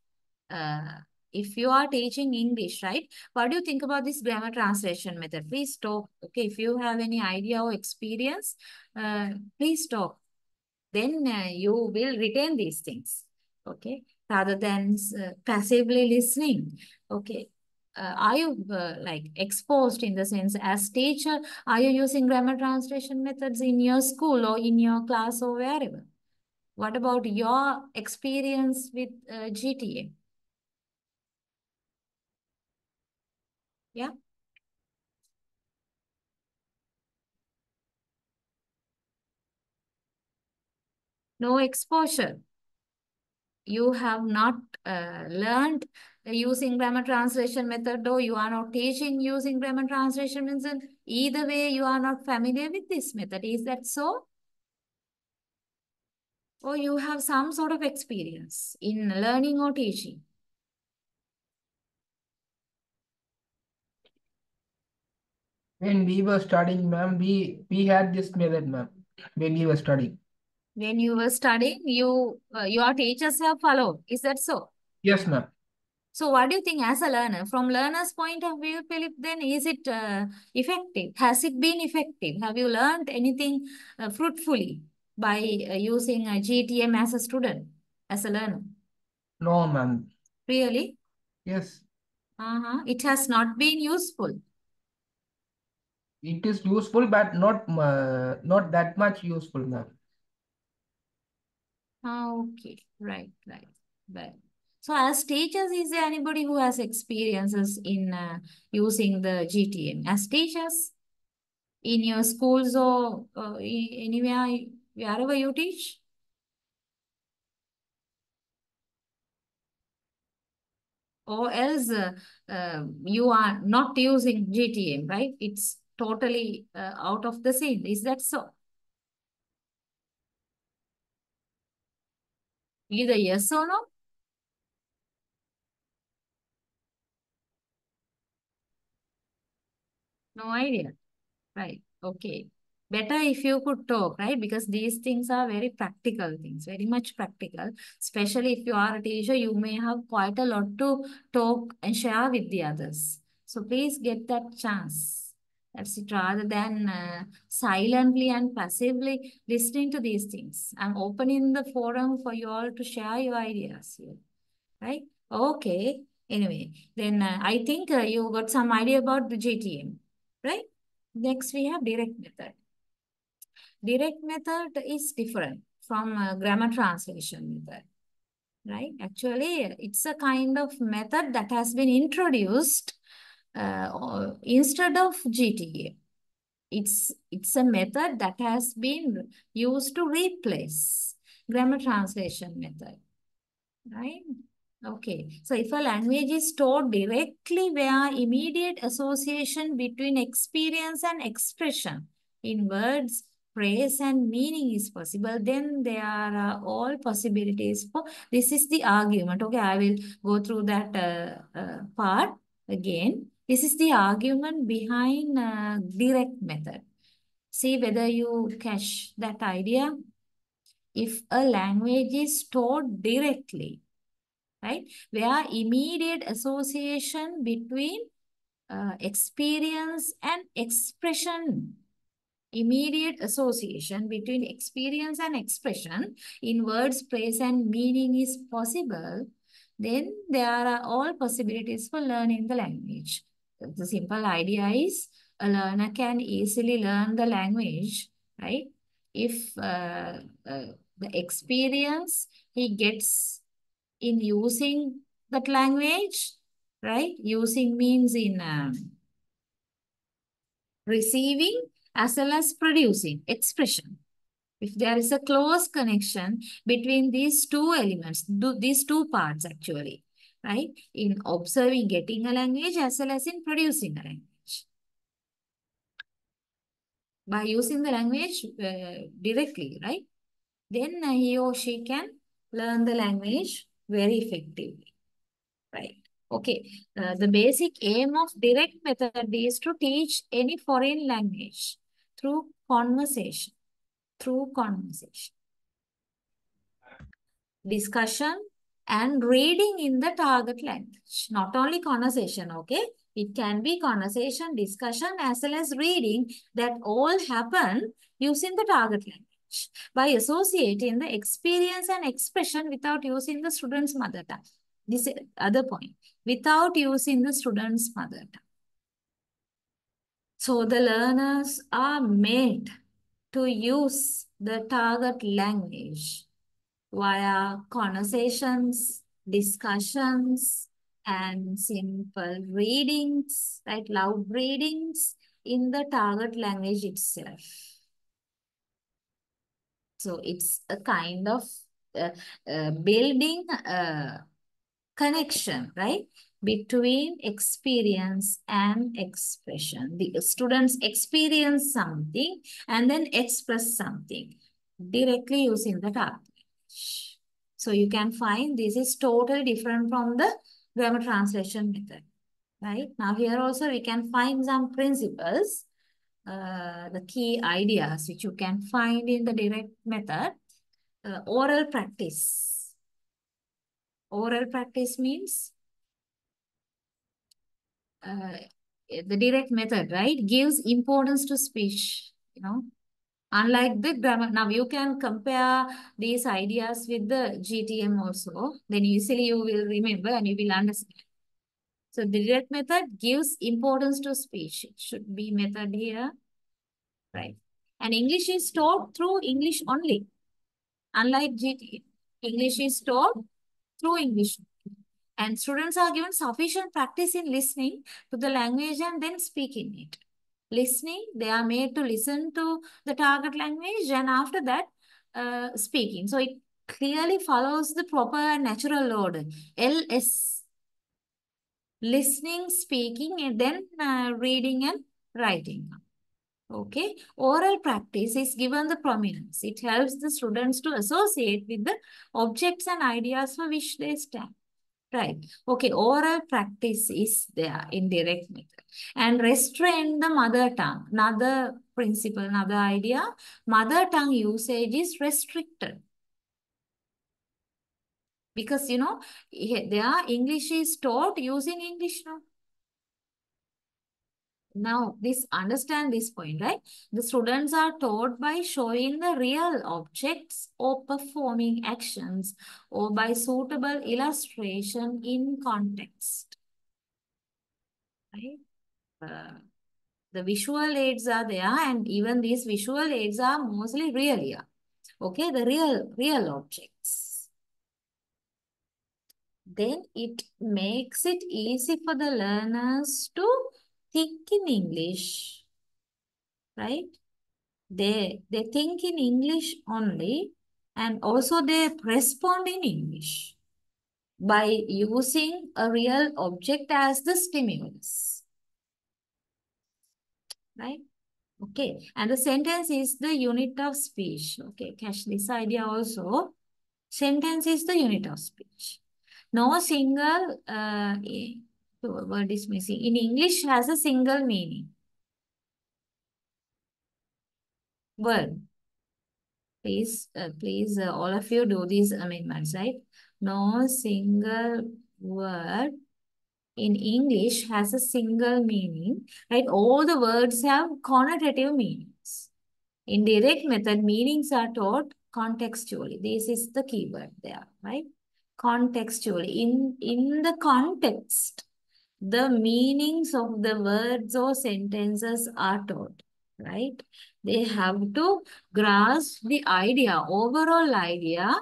if you are teaching English, right? What do you think about this grammar translation method? Please talk. Okay, if you have any idea or experience, please talk. Then you will retain these things. Okay, rather than passively listening. Okay. Are you like exposed in the sense as teacher? Are you using grammar translation methods in your school or in your class or wherever? What about your experience with GTA? Yeah, no exposure. You have not learned using grammar translation method, or you are not teaching using grammar translation method. Either way, you are not familiar with this method. Is that so? Or you have some sort of experience in learning or teaching? When we were studying, ma'am, we had this method, ma'am, when we were studying. When you were studying, your teachers have followed. Is that so? Yes, ma'am. So what do you think as a learner? From learner's point of view, Philip, then is it effective? Has it been effective? Have you learned anything fruitfully by using a GTM as a student, as a learner? No, ma'am. Really? Yes, It has not been useful. it is useful, but not that much useful, ma'am. Okay, right, right, right. So as teachers, is there anybody who has experiences in using the GTM? As teachers in your schools or anywhere, wherever you teach? Or else you are not using GTM, right? It's totally out of the scene. Is that so? Either yes or no? No idea. Right. Okay. Better if you could talk, right? Because these things are very practical things, very much practical. Especially if you are a teacher, you may have quite a lot to talk and share with the others. So please get that chance. That's it, rather than silently and passively listening to these things. I'm opening the forum for you all to share your ideas here, right? Okay. Anyway, then I think you got some idea about the GTM, right? Next, we have direct method. Direct method is different from grammar translation method, right? Actually, it's a kind of method that has been introduced instead of GTA. It's a method that has been used to replace grammar translation method, right? Okay, so if a language is stored directly where immediate association between experience and expression in words, phrase, and meaning is possible, then there are all possibilities for this is the argument. Okay, I will go through that part again. This is the argument behind direct method. See whether you catch that idea. If a language is stored directly, right? Where immediate association between experience and expression, immediate association between experience and expression in words, phrase, and meaning is possible, then there are all possibilities for learning the language. The simple idea is a learner can easily learn the language, right? If the experience he gets in using that language, right? Using means in receiving as well as producing expression. If there is a close connection between these two elements, these two parts actually, right? In observing, getting a language as well as in producing a language. By using the language directly, right? Then he or she can learn the language very effectively. Right. Okay. The basic aim of direct method is to teach any foreign language through conversation, through conversation, discussion, and reading in the target language. Not only conversation, okay? It can be conversation, discussion, as well as reading that all happen using the target language by associating the experience and expression without using the student's mother tongue. This is other point. Without using the student's mother tongue. So the learners are made to use the target language via conversations, discussions, and simple readings, right? Loud readings in the target language itself. So it's a kind of building a connection, right? Between experience and expression. The students experience something and then express something directly using the target language. So you can find this is totally different from the grammar translation method, right? Now here also we can find some principles, the key ideas which you can find in the direct method. Oral practice. Oral practice means uh, the direct method, right, gives importance to speech, you know, unlike the grammar. Now you can compare these ideas with the GTM also, then easily you will remember and you will understand. So the direct method gives importance to speech. It should be method here, right? And English is taught through English only, unlike GTM. English is taught through English. And students are given sufficient practice in listening to the language and then speaking it. Listening, they are made to listen to the target language and after that, speaking. So it clearly follows the proper and natural order. LS, listening, speaking, and then reading and writing. Okay, oral practice is given the prominence. It helps the students to associate with the objects and ideas for which they stand. Right. Okay. Oral practice is there in direct method. And restrain the mother tongue. Another principle, another idea. Mother tongue usage is restricted. Because, you know, there English is taught using English now. Now, understand this point, right? The students are taught by showing the real objects or performing actions or by suitable illustration in context. Right? The visual aids are there and even these visual aids are mostly real here. Okay, the real objects. Then it makes it easy for the learners to think in English, right? They think in English only and also they respond in English by using a real object as the stimulus, right? Okay, and the sentence is the unit of speech. Okay, catch this idea also. Sentence is the unit of speech. No single word is missing. In English has a single meaning. Word. Please, all of you do these amendments, right? No single word in English has a single meaning, right? All the words have connotative meanings. In direct method, meanings are taught contextually. This is the keyword there, right? Contextually. In the context, the meanings of the words or sentences are taught, right? They have to grasp the idea, overall idea,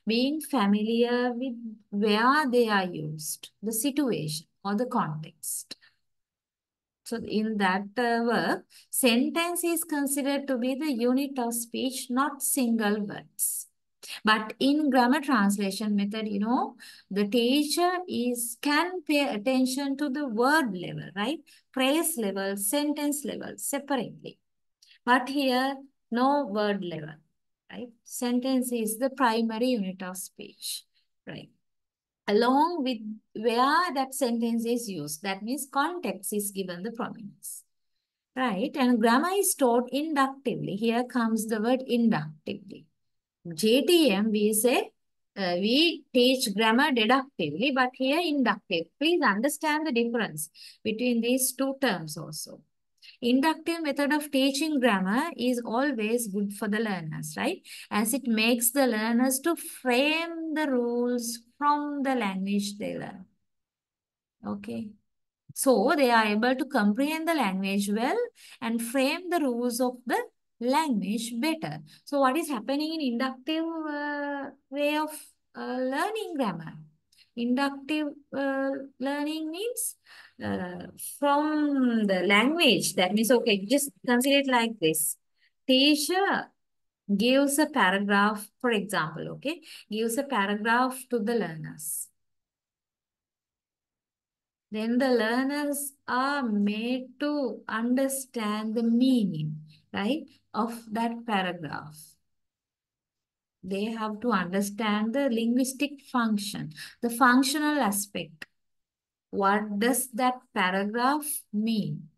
being familiar with where they are used, the situation or the context. So in that work, sentence is considered to be the unit of speech, not single words. But in grammar translation method, you know, the teacher can pay attention to the word level, right? Phrase level, sentence level separately. But here, no word level, right? Sentence is the primary unit of speech, right? Along with where that sentence is used, that means context is given the prominence. Right, and grammar is taught inductively. Here comes the word inductively. JTM, we say we teach grammar deductively, but here inductive. Please understand the difference between these two terms also. Inductive method of teaching grammar is always good for the learners, right? As it makes the learners to frame the rules from the language they learn. Okay. So they are able to comprehend the language well and frame the rules of the language better. So what is happening in inductive way of learning grammar? Inductive learning means from the language. That means, okay, just consider it like this. Teacher gives a paragraph, for example, okay, gives a paragraph to the learners. Then the learners are made to understand the meaning, right, of that paragraph. They have to understand the linguistic function, the functional aspect. What does that paragraph mean?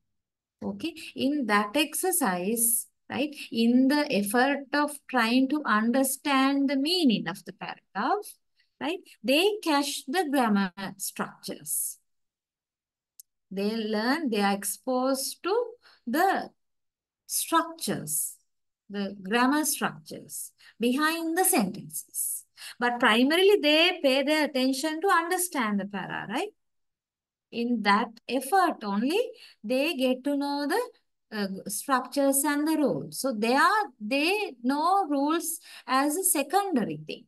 Okay, in that exercise, right, in the effort of trying to understand the meaning of the paragraph, right, they catch the grammar structures. They learn, they are exposed to the structures, the grammar structures behind the sentences. But primarily they pay their attention to understand the para, right? In that effort only, they get to know the structures and the rules. So they know rules as a secondary thing.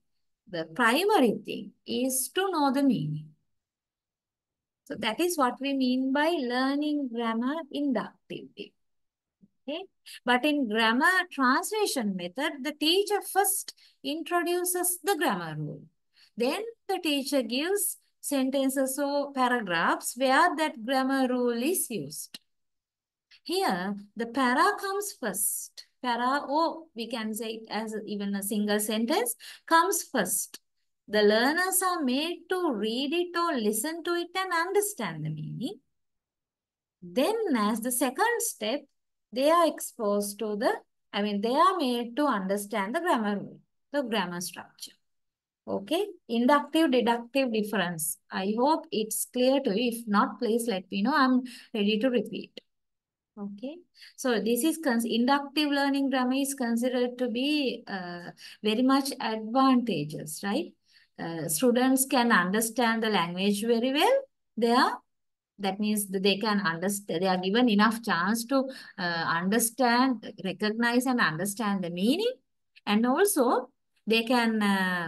The primary thing is to know the meaning. So that is what we mean by learning grammar inductively. Okay? But in grammar translation method, the teacher first introduces the grammar rule. Then the teacher gives sentences or paragraphs where that grammar rule is used. Here, the para comes first. Para, or we can say it as even a single sentence, comes first. The learners are made to read it or listen to it and understand the meaning. Then as the second step, they are exposed to they are made to understand the grammar rule, the grammar structure. Okay, inductive, deductive difference. I hope it's clear to you. If not, please let me know. I'm ready to repeat. Okay, so this is inductive learning grammar is considered to be very much advantageous, right? Students can understand the language very well. That means that they can understand, they are given enough chance to understand, recognize and understand the meaning. And also they can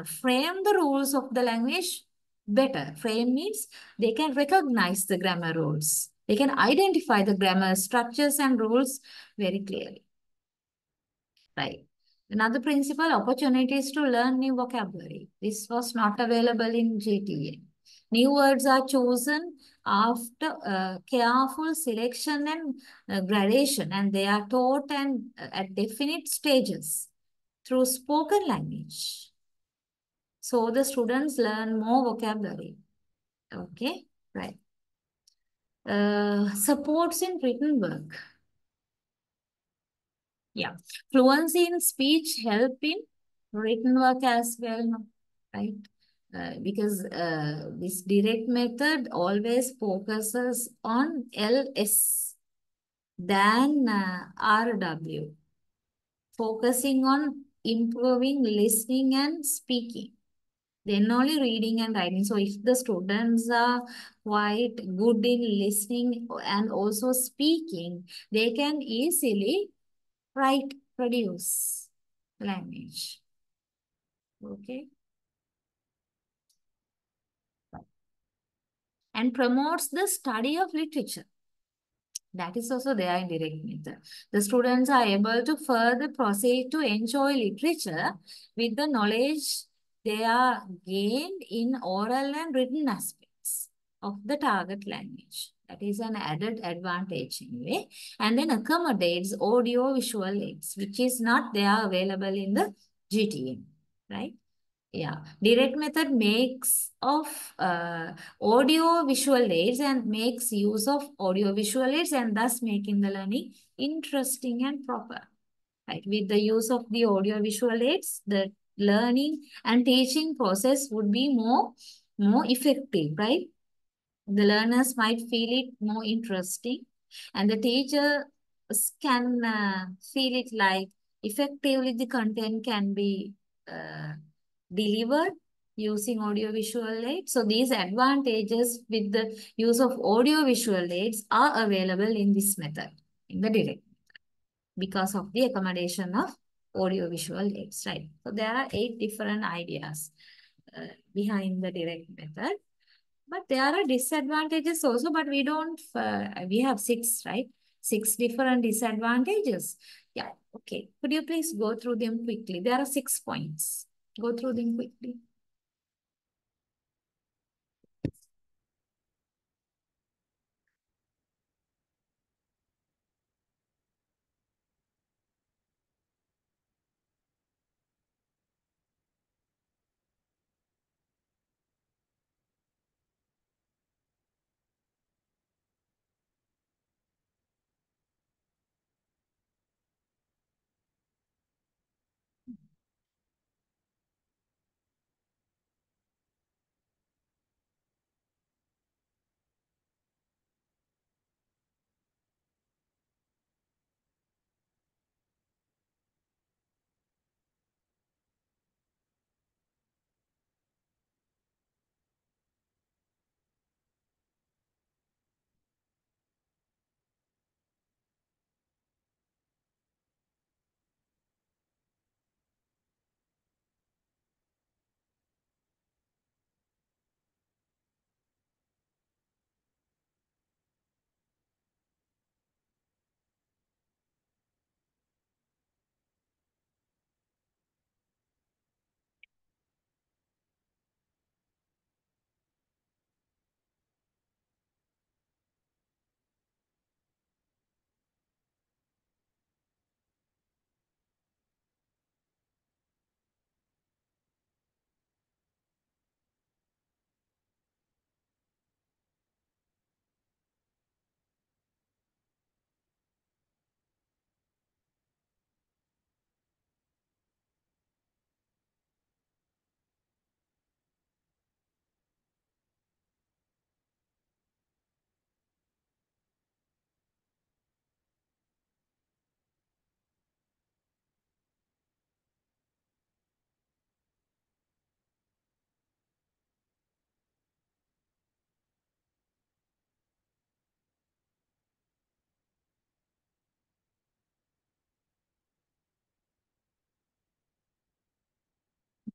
frame the rules of the language better. Frame means they can recognize the grammar rules. They can identify the grammar structures and rules very clearly. Right. Another principle, opportunities to learn new vocabulary. This was not available in GTA. New words are chosen after careful selection and gradation, and they are taught at definite stages through spoken language. So the students learn more vocabulary. Okay, right. Supports in written work. Yeah, fluency in speech help in written work as well, no? Right? Because this direct method always focuses on LS than RW, focusing on improving listening and speaking. Then only reading and writing. So if the students are quite good in listening and also speaking, they can easily write, produce language. Okay. And promotes the study of literature. That is also there in direct method. The students are able to further proceed to enjoy literature with the knowledge they are gained in oral and written aspects of the target language. That is an added advantage anyway. And then accommodates audio visual aids, which is not there available in the GTM, right? Yeah, direct method makes of audio visual aids and makes use of audio visual aids and thus making the learning interesting and proper. Right, with the use of the audio visual aids, the learning and teaching process would be more effective, right? The learners might feel it more interesting, and the teachers can feel it like effectively the content can be uh, delivered using audiovisual aids. So these advantages with the use of audiovisual aids are available in this method, in the direct, because of the accommodation of audiovisual aids, right? So there are 8 different ideas behind the direct method. But there are disadvantages also, but we don't, we have 6, right? 6 different disadvantages. Yeah, okay. Could you please go through them quickly? There are 6 points. Go through them quickly.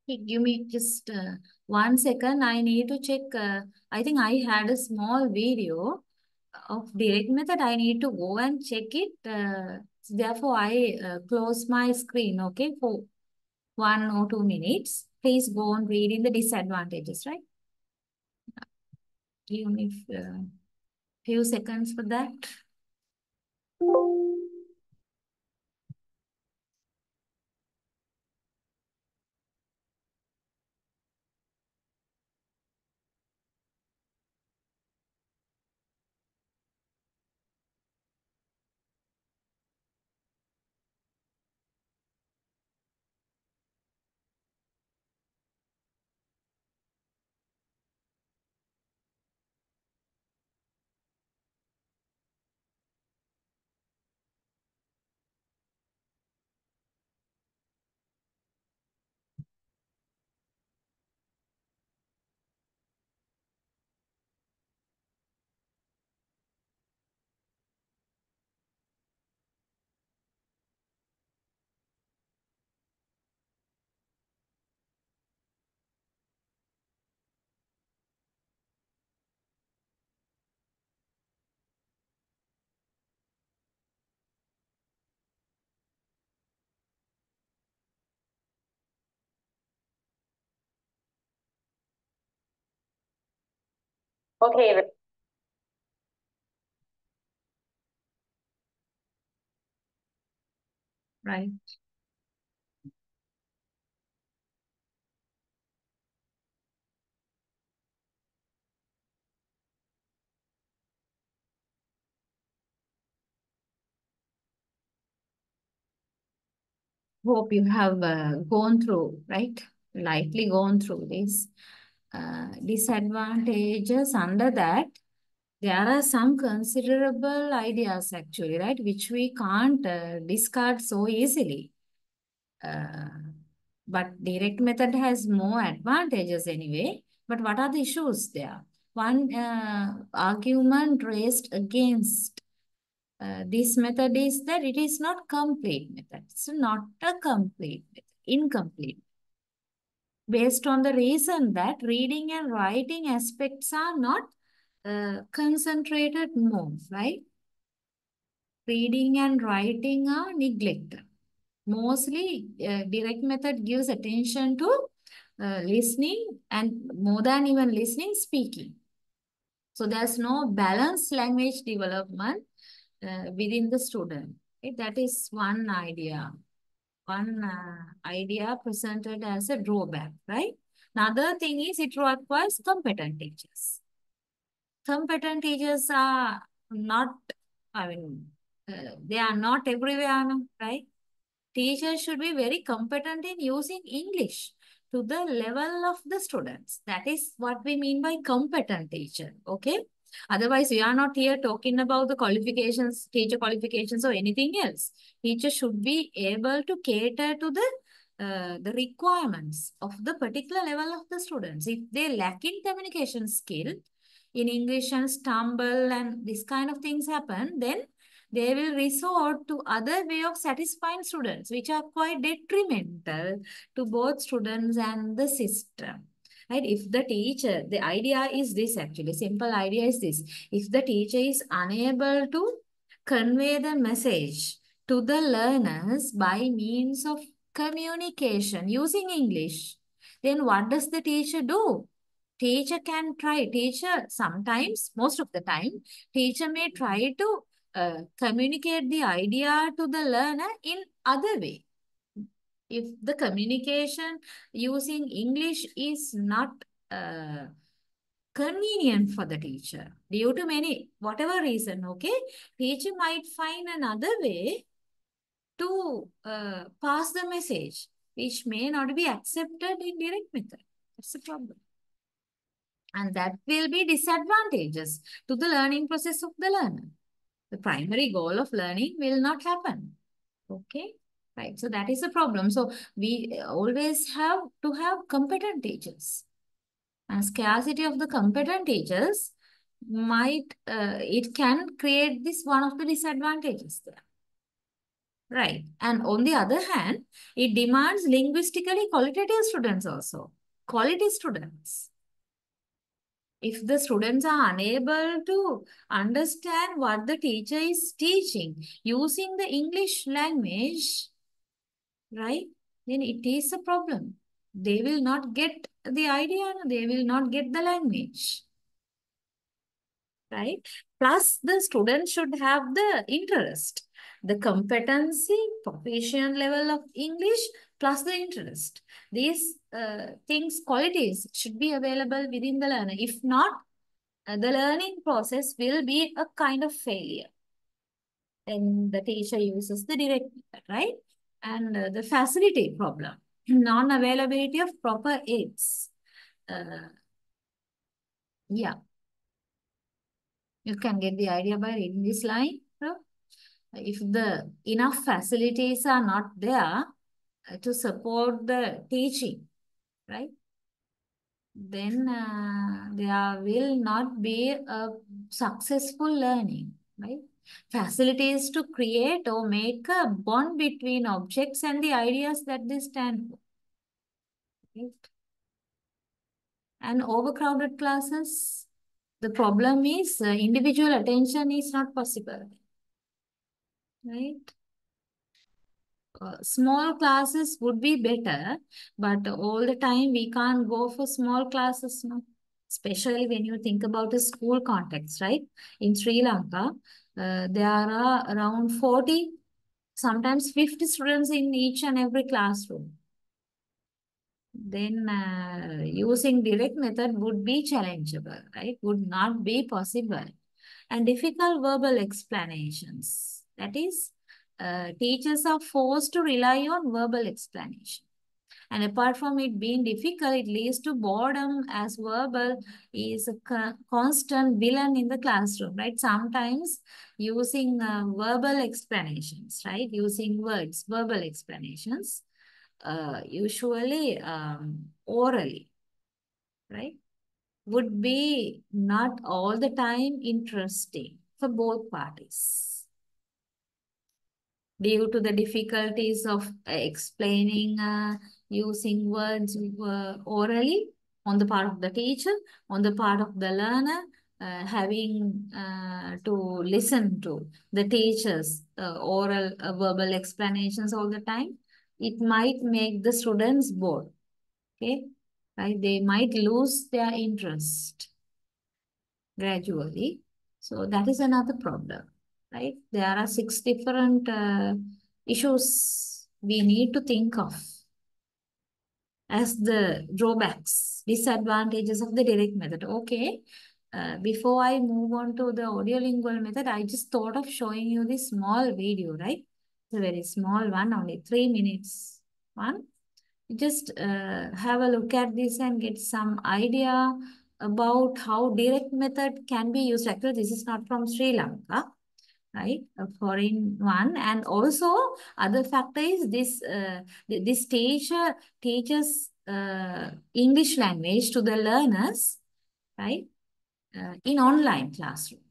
Okay, give me just 1 second. I need to check. I think I had a small video of direct method. I need to go and check it. Therefore, I close my screen, okay, for 1 or 2 minutes. Please go on reading the disadvantages, right? Give me few seconds for that. Okay. Right. hope you have gone through, right? Lightly gone through this. Disadvantages under that, there are some considerable ideas actually, right? Which we can't discard so easily. But direct method has more advantages anyway. But what are the issues there? One argument raised against this method is that it is not complete method. It's not a complete method, incomplete. Based on the reason that reading and writing aspects are not concentrated more, right? Reading and writing are neglected. Mostly, direct method gives attention to listening and more than even listening, speaking. So there's no balanced language development within the student. Okay? That is one idea. One idea presented as a drawback, right? Another thing is it requires competent teachers. Competent teachers are not, they are not everywhere, no, right? Teachers should be very competent in using English to the level of the students. That is what we mean by competent teacher, okay? Otherwise, we are not here talking about the qualifications, teacher qualifications or anything else. Teacher should be able to cater to the requirements of the particular level of the students. If they lack in communication skill, in English and stumble and this kind of things happen, then they will resort to other way of satisfying students, which are quite detrimental to both students and the system. Right? If the teacher, the idea is this actually, simple idea is this. If the teacher is unable to convey the message to the learners by means of communication using English, then what does the teacher do? Teacher can try, teacher sometimes, most of the time, teacher may try to communicate the idea to the learner in other way. If the communication using English is not convenient for the teacher due to many, whatever reason, okay, teacher might find another way to pass the message, which may not be accepted in direct method. That's the problem. And that will be disadvantages to the learning process of the learner. The primary goal of learning will not happen. Okay, right. So that is the problem. So we always have to have competent teachers. And scarcity of the competent teachers might, it can create this one of the disadvantages there. Right. And on the other hand, it demands linguistically qualitative students also. Quality students. If the students are unable to understand what the teacher is teaching using the English language, right, then it is a problem. They will not get the idea, they will not get the language, right? Plus, the students should have the interest, the competency, proficient level of English, plus the interest. These things, qualities should be available within the learner. If not, the learning process will be a kind of failure. Then the teacher uses the direct method, right? And the facility problem, non-availability of proper aids. Yeah, you can get the idea by reading this line. No? If the enough facilities are not there to support the teaching, right? Then there will not be a successful learning, right? Facilities to create or make a bond between objects and the ideas that they stand for. Right? And overcrowded classes, the problem is individual attention is not possible. Right? Small classes would be better, but all the time we can't go for small classes now. Especially when you think about a school context, right? In Sri Lanka, there are around 40, sometimes 50 students in each and every classroom. Then using direct method would be challengeable, right? Would not be possible. And difficult verbal explanations. That is, teachers are forced to rely on verbal explanation. And apart from it being difficult, it leads to boredom, as verbal is a constant villain in the classroom, right? Sometimes using verbal explanations, right? Using words, verbal explanations, usually orally, right? Would be not all the time interesting for both parties due to the difficulties of explaining using words orally on the part of the teacher, on the part of the learner, having to listen to the teacher's oral verbal explanations all the time. It might make the students bored, okay? Right? They might lose their interest gradually. So that is another problem, right? There are 6 different issues we need to think of as the drawbacks, disadvantages of the direct method. Okay, before I move on to the audiolingual method, I just thought of showing you this small video, right? It's a very small one, only 3 minutes one. Just have a look at this and get some idea about how direct method can be used. Actually, this is not from Sri Lanka, right? A foreign one. And also, other factor is this, this teacher teaches English language to the learners, right? In online classroom,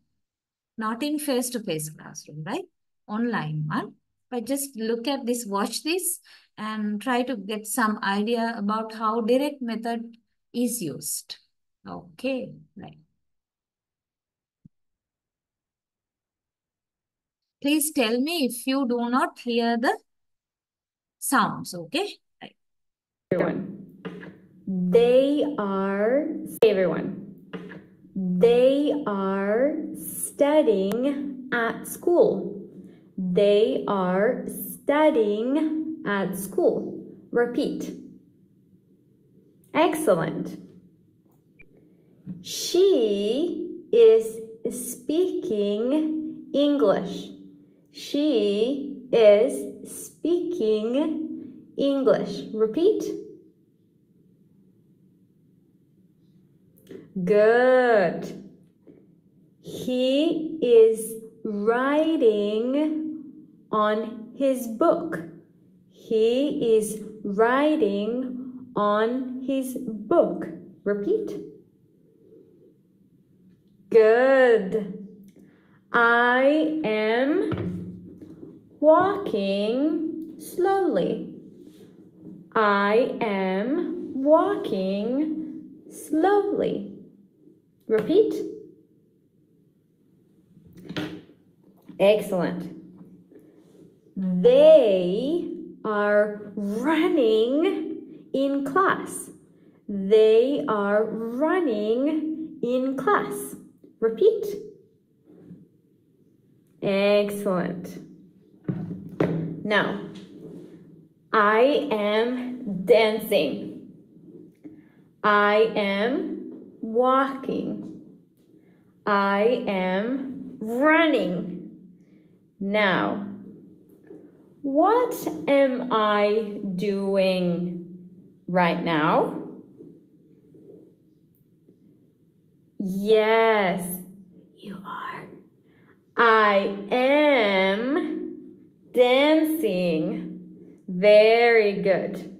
not in face-to-face classroom, right? Online one. But just look at this, watch this, and try to get some idea about how direct method is used. Okay, right. Please tell me if you do not hear the sounds, okay? Right. Everyone. They are, everyone. They are studying at school. They are studying at school. Repeat. Excellent. She is speaking English. She is speaking English. Repeat. Good. He is writing on his book. He is writing on his book. Repeat. Good. I am walking slowly. I am walking slowly. Repeat. Excellent. They are running in class. They are running in class. Repeat. Excellent. Now, I am dancing. I am walking. I am running. Now, what am I doing right now? Yes, you are. I am dancing. Very good.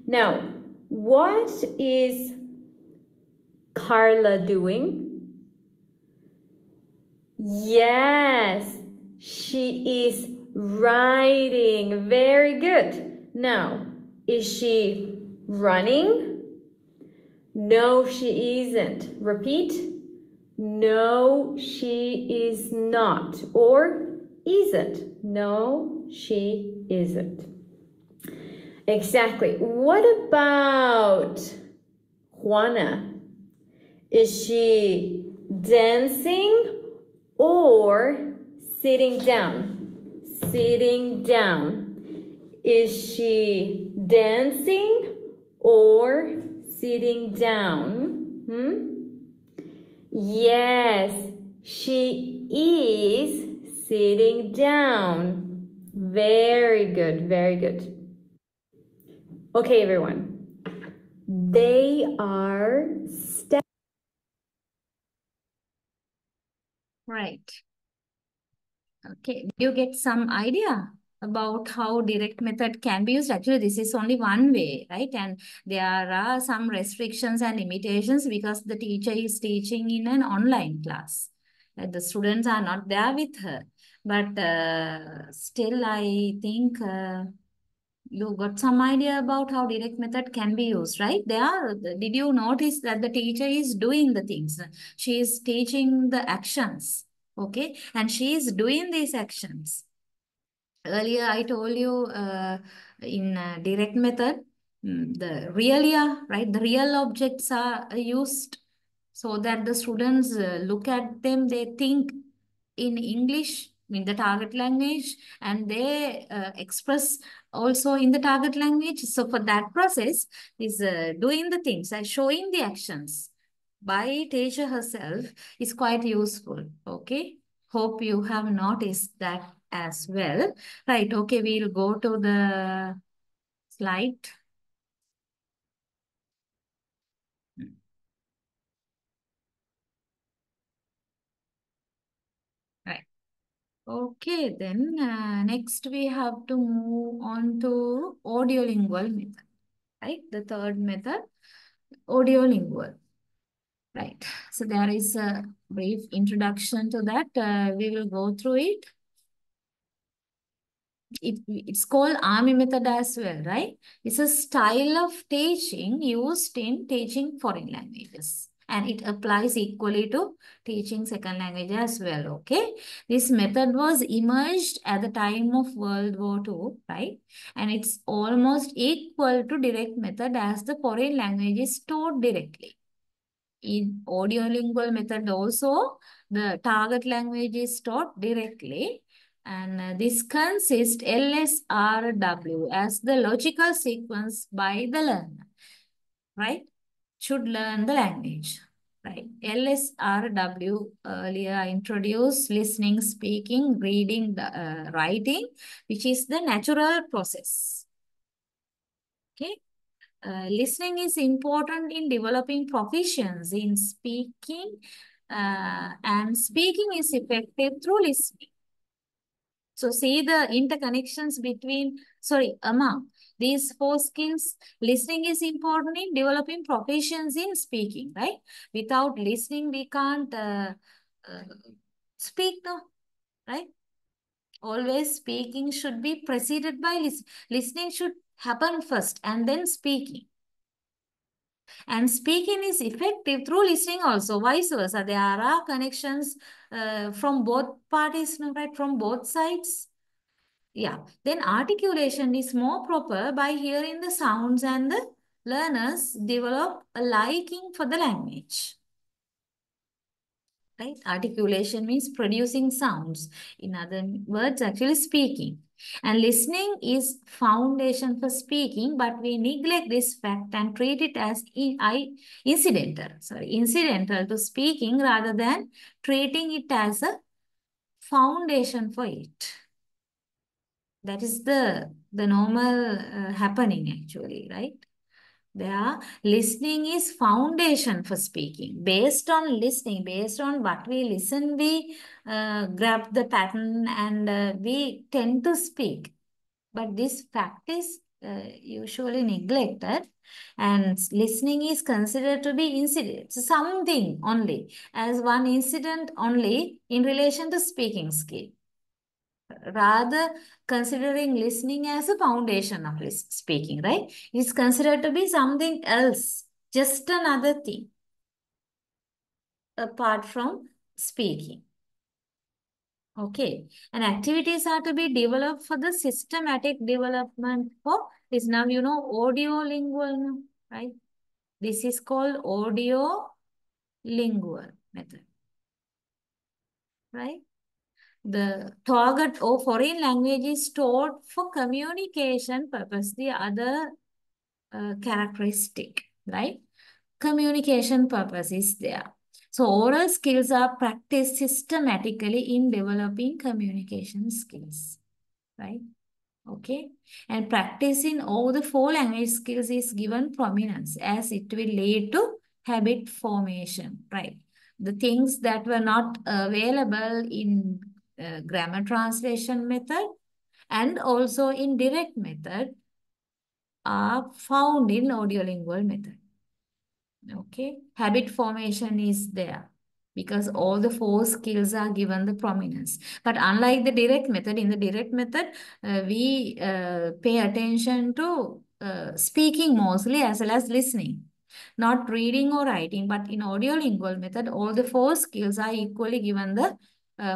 Now, what is Carla doing? Yes, she is writing. Very good. Now, is she running? No, she isn't. Repeat. No, she is not. Or isn't. No, she isn't. Exactly. What about Juana? Is she dancing or sitting down? Sitting down. Is she dancing or sitting down. Yes, she is sitting down. Very good, very good. Okay, everyone. They are Right. Okay. Do you get some idea about how direct method can be used? Actually, this is only one way, right? And there are some restrictions and limitations because the teacher is teaching in an online class. The students are not there with her. But still, I think you got some idea about how direct method can be used, right? Did you notice that the teacher is doing the things? She is teaching the actions, okay? And she is doing these actions. Earlier, I told you in direct method, the realia, right? The real objects are used so that the students look at them, they think in English, in the target language, and they express also in the target language. So for that process, is doing the things and showing the actions by teacher herself is quite useful. Okay. Hope you have noticed that as well. Right. Okay. We'll go to the slide. Right. Okay, then next we have to move on to audiolingual method, right? The third method, audiolingual, right? So there is a brief introduction to that. We will go through it. It's called army method as well, right? It's a style of teaching used in teaching foreign languages. And it applies equally to teaching second language as well, okay? This method was emerged at the time of World War II, right? And it's almost equal to direct method as the foreign language is taught directly. In audiolingual method also, the target language is taught directly. And this consists LSRW as the logical sequence by the learner, right? Should learn the language, right? LSRW earlier I introduced listening, speaking, reading, writing, which is the natural process. Okay. Listening is important in developing proficiency in speaking, and speaking is effective through listening. So see the interconnections among these four skills. Listening is important in developing proficiency in speaking, right? Without listening, we can't uh, speak, no, right? Always speaking should be preceded by listening. Listening should happen first and then speaking. And speaking is effective through listening also, vice versa. There are connections from both parties, no, right? From both sides. Yeah. Then articulation is more proper by hearing the sounds and the learners develop a liking for the language. Right? Articulation means producing sounds. In other words, actually speaking. And listening is foundation for speaking, but we neglect this fact and treat it as incidental to speaking rather than treating it as a foundation for it. That is the normal happening actually, right? There, listening is foundation for speaking. Based on listening, based on what we listen, we grab the pattern and we tend to speak. But this fact is usually neglected, and listening is considered to be incident, something only, as one incident only in relation to speaking skill, rather considering listening as a foundation of speaking, right? It's considered to be something else, just another thing apart from speaking. Okay, and activities are to be developed for the systematic development for this. Now, you know, audio lingual, right? This is called audio lingual method, right? The target or foreign language is taught for communication purpose. The other characteristic, right? communication purpose is there. So oral skills are practiced systematically in developing communication skills, right? Okay. And practicing all the four language skills is given prominence as it will lead to habit formation, right? The things that were not available in grammar translation method and also in direct method are found in audiolingual method. Okay, habit formation is there because all the four skills are given the prominence. But unlike the direct method, in the direct method, we pay attention to speaking mostly as well as listening, not reading or writing. But in audiolingual method, all the four skills are equally given the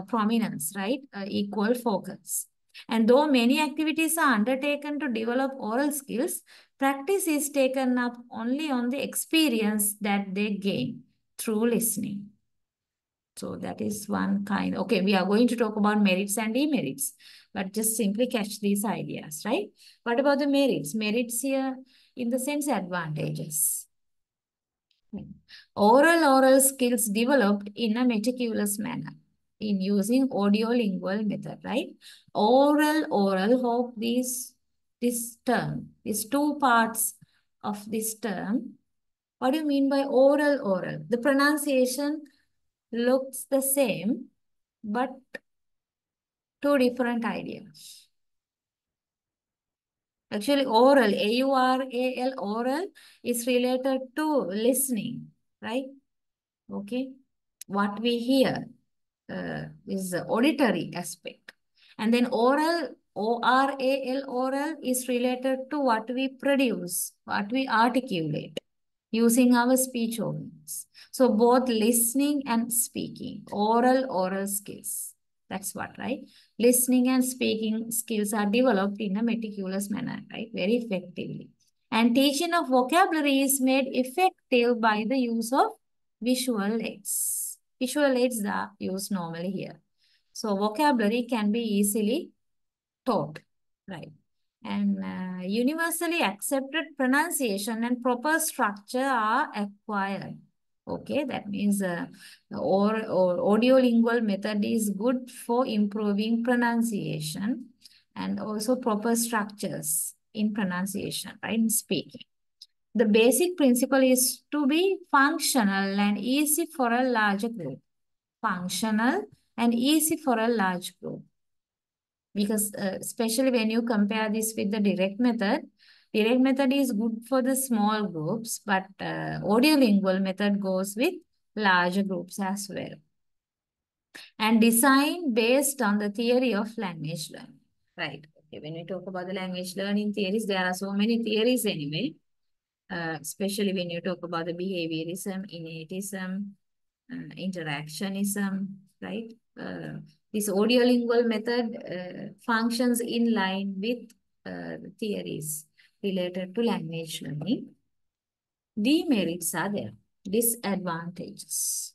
prominence, right? Equal focus. And though many activities are undertaken to develop oral skills, practice is taken up only on the experience that they gain through listening. So that is one kind. Okay, we are going to talk about merits and demerits, but just simply catch these ideas, right? What about the merits? Merits here in the sense advantages. Oral skills developed in a meticulous manner in using audiolingual method, right? Hope this term, these two parts of this term. What do you mean by oral? The pronunciation looks the same, but two different ideas. Actually, AURAL, oral is related to listening, right? Okay. What we hear is the auditory aspect. And then oral is related to what we produce, what we articulate using our speech organs. So both listening and speaking, oral skills. That's what, right? Listening and speaking skills are developed in a meticulous manner, right? Very effectively. And teaching of vocabulary is made effective by the use of visual aids. Visual aids are used normally here. So vocabulary can be easily taught, right? And universally accepted pronunciation and proper structure are acquired. Okay, that means or audiolingual method is good for improving pronunciation and also proper structures in pronunciation, right, in speaking. The basic principle is to be functional and easy for a larger group. Functional and easy for a large group. Because especially when you compare this with the direct method is good for the small groups, but audiolingual method goes with larger groups as well. And design based on the theory of language learning. Right. Okay. When we talk about the language learning theories, there are so many theories anyway. Especially when you talk about the behaviorism, innatism, interactionism, right? This audiolingual method functions in line with the theories related to language learning. Demerits are there, disadvantages.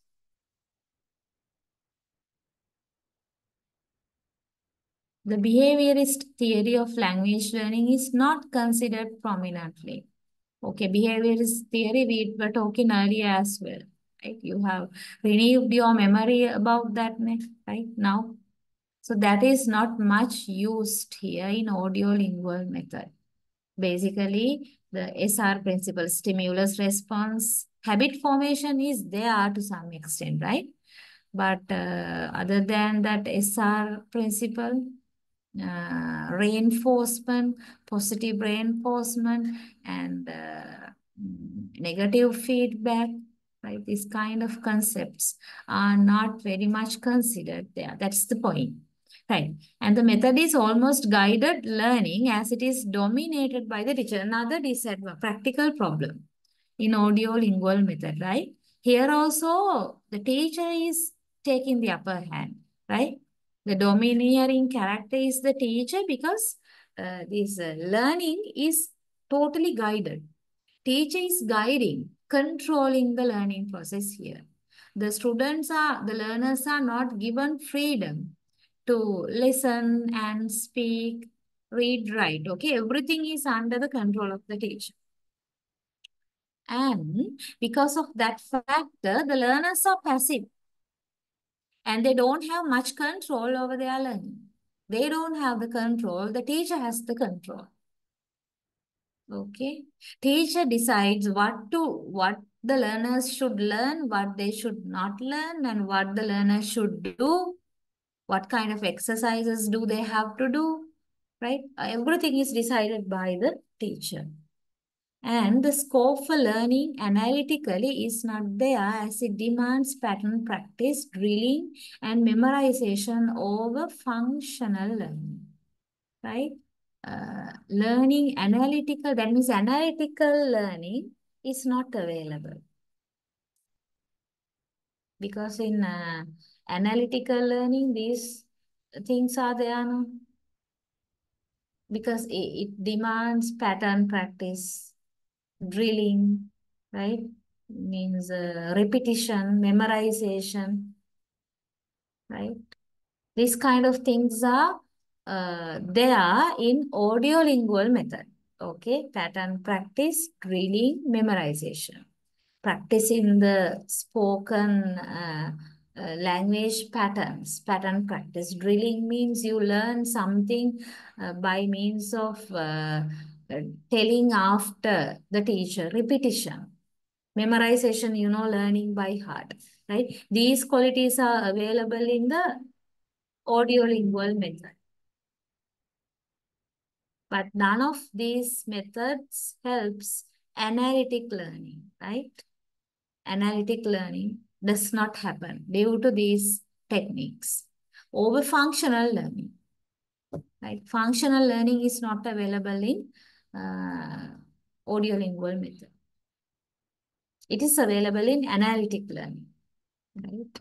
The behaviorist theory of language learning is not considered prominently. Okay, behaviorist theory we were talking earlier as well, right? You have renewed your memory about that, right, now. So that is not much used here in audiolingual method. Basically, the SR principle, stimulus response, habit formation is there to some extent, right? But other than that SR principle, reinforcement, positive reinforcement, and negative feedback, right? These kind of concepts are not very much considered there. That's the point, right? And the method is almost guided learning as it is dominated by the teacher. Another disadvantage, practical problem in audiolingual method, right? Here also, the teacher is taking the upper hand, right? The domineering character is the teacher because this learning is totally guided. Teacher is guiding, controlling the learning process here. The learners are not given freedom to listen and speak, read, write. Okay, everything is under the control of the teacher. And because of that factor, the learners are passive and they don't have much control over their learning. They don't have the control, the teacher has the control. Okay. Teacher decides what the learners should learn, what they should not learn, and what the learners should do, what kind of exercises do they have to do, right? Everything is decided by the teacher. And the scope for learning analytically is not there as it demands pattern practice, drilling, and memorization over functional learning, right? Learning analytical, that means analytical learning is not available. Because in analytical learning, these things are there, no? Because it demands pattern practice, drilling, right? Means repetition, memorization, right? These kind of things are there in audiolingual method. Okay, pattern practice, drilling, memorization. Practicing the spoken language patterns, pattern practice. Drilling means you learn something by means of telling after the teacher, repetition. Memorization, learning by heart, right? These qualities are available in the audiolingual method. But none of these methods helps analytic learning, right? Analytic learning does not happen due to these techniques. Over functional learning, right? Functional learning is not available in audiolingual method. It is available in analytic learning, right?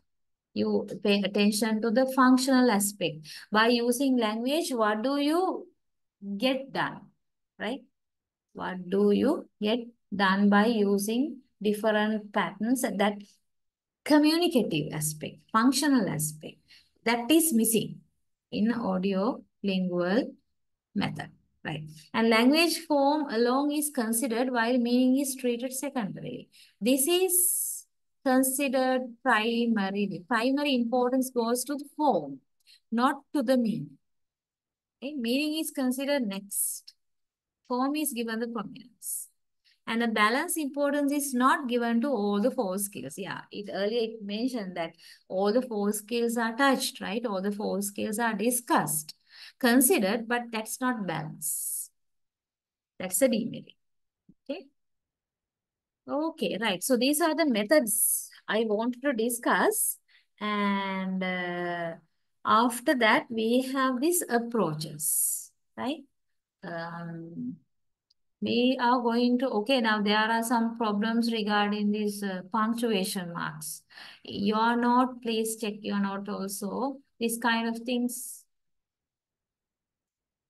You pay attention to the functional aspect. By using language, what do you get done, right? What do you get done by using different patterns that communicative aspect, functional aspect, that is missing in audio lingual method, right? And language form alone is considered while meaning is treated secondarily. This is considered primarily. Primary importance goes to the form, not to the meaning. Okay? Meaning is considered next. Form is given the prominence. And the balance importance is not given to all the four skills. Yeah, earlier it mentioned that all the four skills are touched, right? All the four skills are discussed, considered, but that's not balance. That's a demerit. Okay. Okay, right. So these are the methods I wanted to discuss. And after that, we have these approaches, right? We are going to, okay, now there are some problems regarding these punctuation marks. Your note, please check your note also. These kind of things,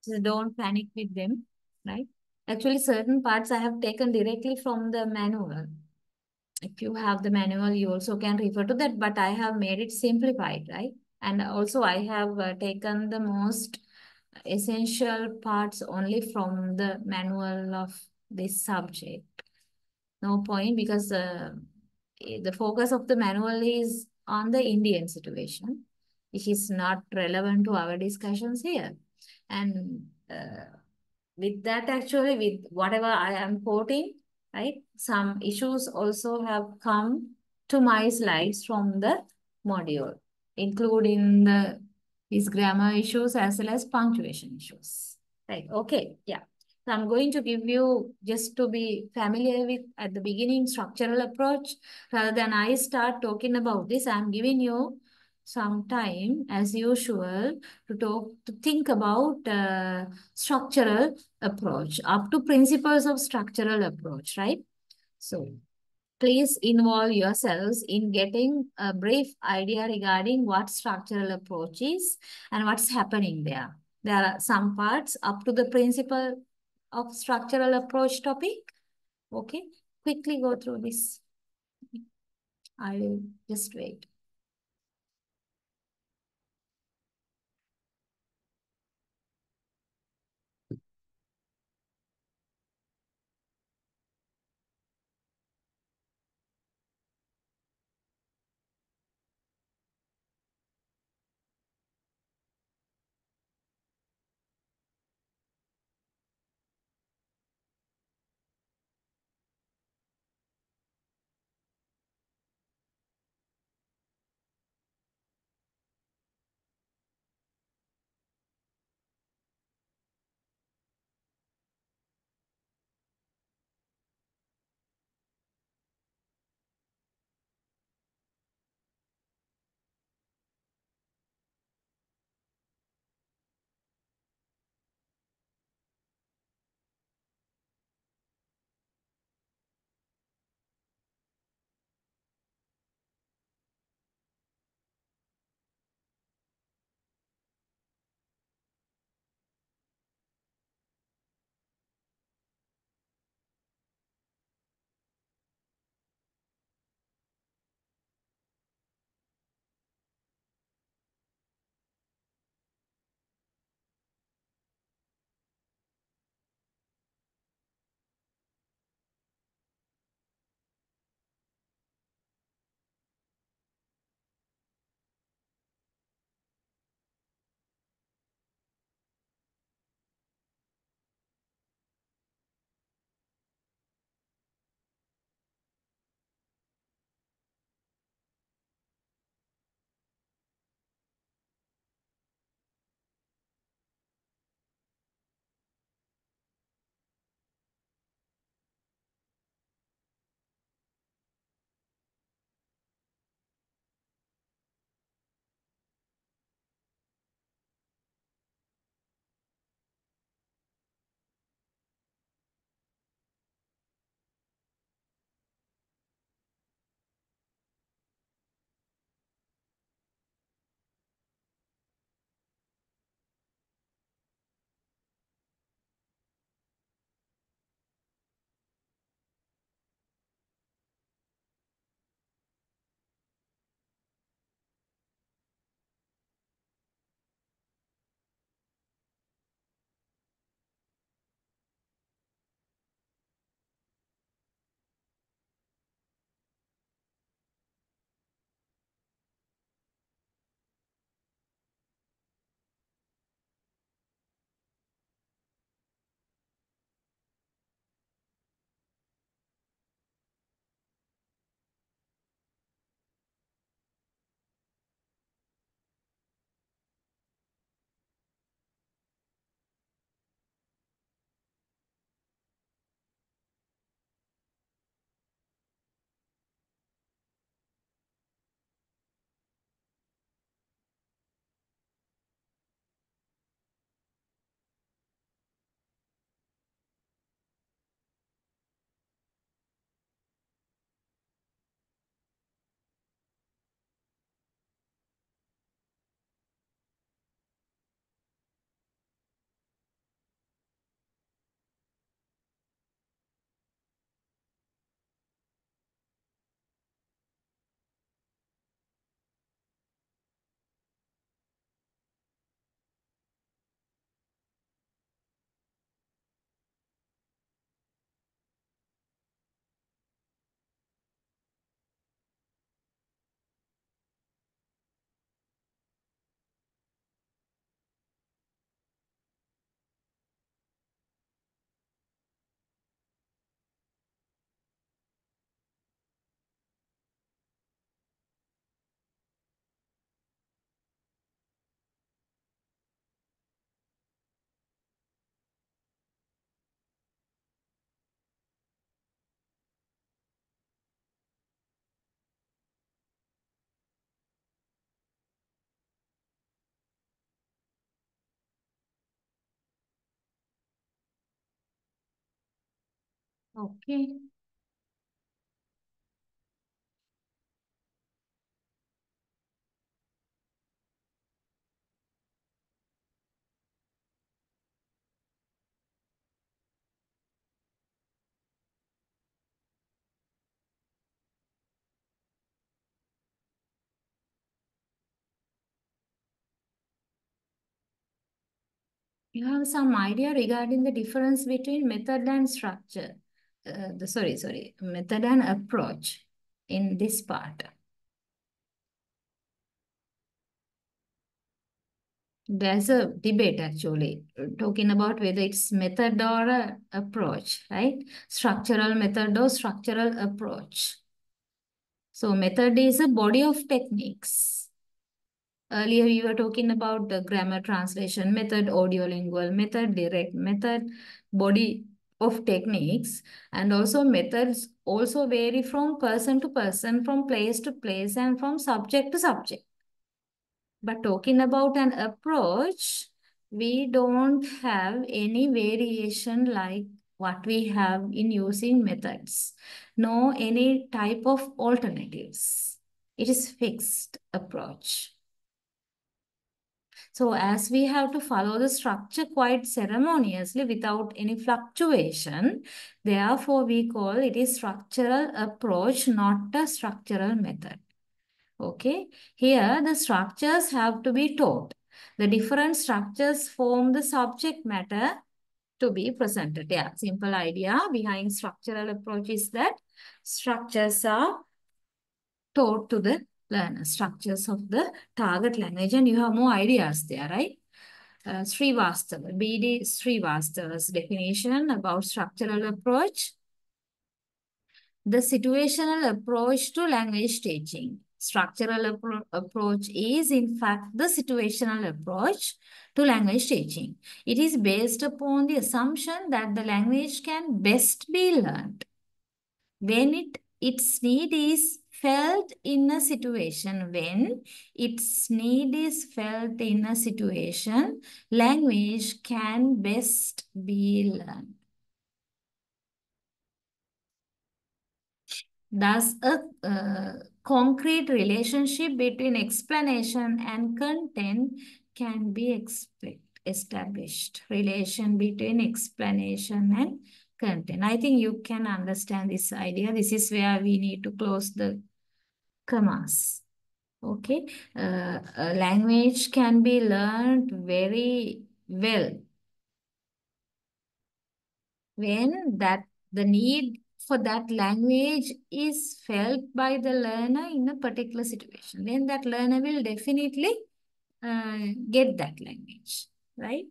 just don't panic with them, right? Actually, certain parts I have taken directly from the manual. If you have the manual, you also can refer to that, but I have made it simplified, right? And also I have taken the most essential parts only from the manual of this subject. No point because the focus of the manual is on the Indian situation, which is not relevant to our discussions here. And with that, actually, with whatever I am quoting, right, some issues also have come to my slides from the module, including these grammar issues as well as punctuation issues. Right, okay, yeah. So I'm going to give you, just to be familiar with at the beginning, structural approach. Rather than I start talking about this, I'm giving you some time as usual to think about structural approach up to principles of structural approach, right? So please involve yourselves in getting a brief idea regarding what structural approach is and what's happening there. There are some parts up to the principle of structural approach topic. Okay, quickly go through this. I will just wait. Okay. You have some idea regarding the difference between method and structure. Method and approach in this part. There's a debate actually talking about whether it's method or a approach, right? Structural method or structural approach. So method is a body of techniques. Earlier we were talking about the grammar translation method, audiolingual method, direct method, body of techniques, and also methods also vary from person to person, from place to place, and from subject to subject. But talking about an approach, we don't have any variation like what we have in using methods, no any type of alternatives. It is fixed approach. So as we have to follow the structure quite ceremoniously without any fluctuation, therefore we call it a structural approach, not a structural method. Okay, here the structures have to be taught. The different structures form the subject matter to be presented. Yeah, simple idea behind structural approach is that structures are taught to the learner, structures of the target language, and you have more ideas there, right? Srivastava, B.D. Srivastava's definition about structural approach. The situational approach to language teaching. Structural approach is, in fact, the situational approach to language teaching. It is based upon the assumption that the language can best be learned when its need is felt in a situation. When its need is felt in a situation, language can best be learned. Thus, a concrete relationship between explanation and content can be established. Relation between explanation and content. I think you can understand this idea. This is where we need to close the commas. Okay. A language can be learned very well when the need for that language is felt by the learner in a particular situation. Then that learner will definitely get that language, right?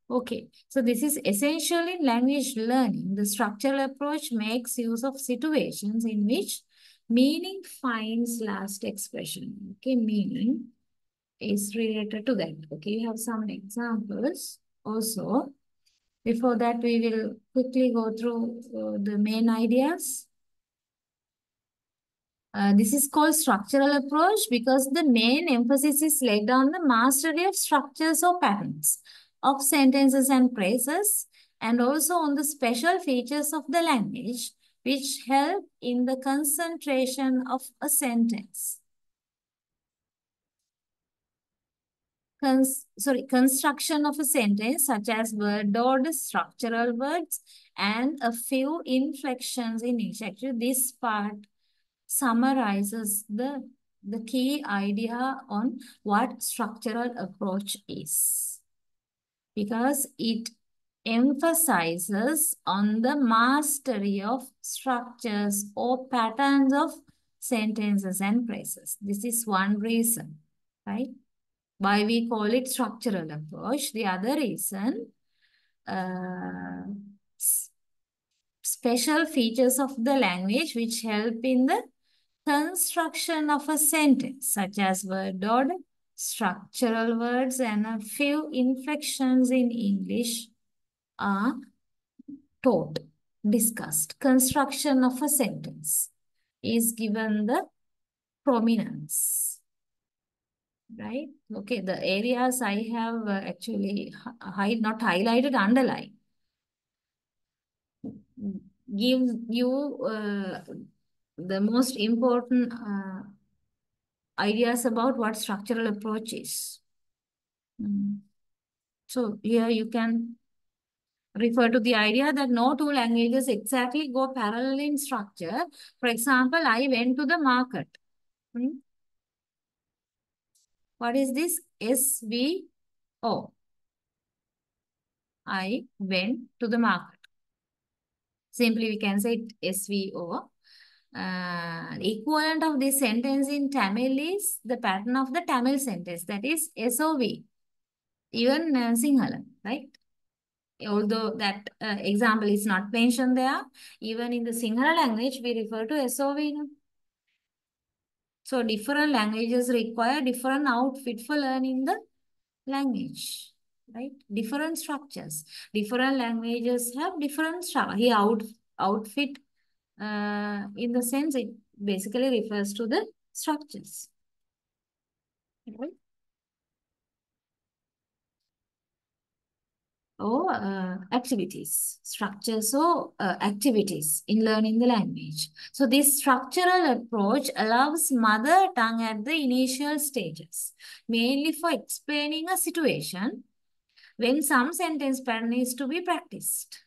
Okay, so this is essentially language learning. The structural approach makes use of situations in which meaning finds last expression. Okay, meaning is related to that. Okay, you have some examples also. Before that, we will quickly go through the main ideas. This is called structural approach because the main emphasis is laid on the mastery of structures or patterns of sentences and phrases, and also on the special features of the language which help in the concentration of a sentence. Construction of a sentence such as word order, structural words, and a few inflections in each. Actually, this part summarizes the key idea on what structural approach is, because it emphasizes on the mastery of structures or patterns of sentences and phrases. This is one reason, right? Why we call it structural approach. The other reason, special features of the language which help in the construction of a sentence, such as word order, structural words, and a few inflections in English are taught, discussed. Construction of a sentence is given the prominence. Right? Okay, the areas I have actually not highlighted, underlined. gives you the most important ideas about what structural approach is. So here you can refer to the idea that no two languages exactly go parallel in structure. For example, I went to the market. What is this? SVO. I went to the market. Simply we can say SVO. Equivalent of this sentence in Tamil is the pattern of the Tamil sentence, that is SOV. Even Sinhala, right? Although that example is not mentioned there, even in the Sinhala language, we refer to SOV. No? So different languages require different outfit for learning the language, right? Different structures. Different languages have different structure. Here outfit in the sense it basically refers to the structures. Right? Or activities, structures or activities in learning the language. So this structural approach allows mother tongue at the initial stages, mainly for explaining a situation when some sentence pattern is to be practiced.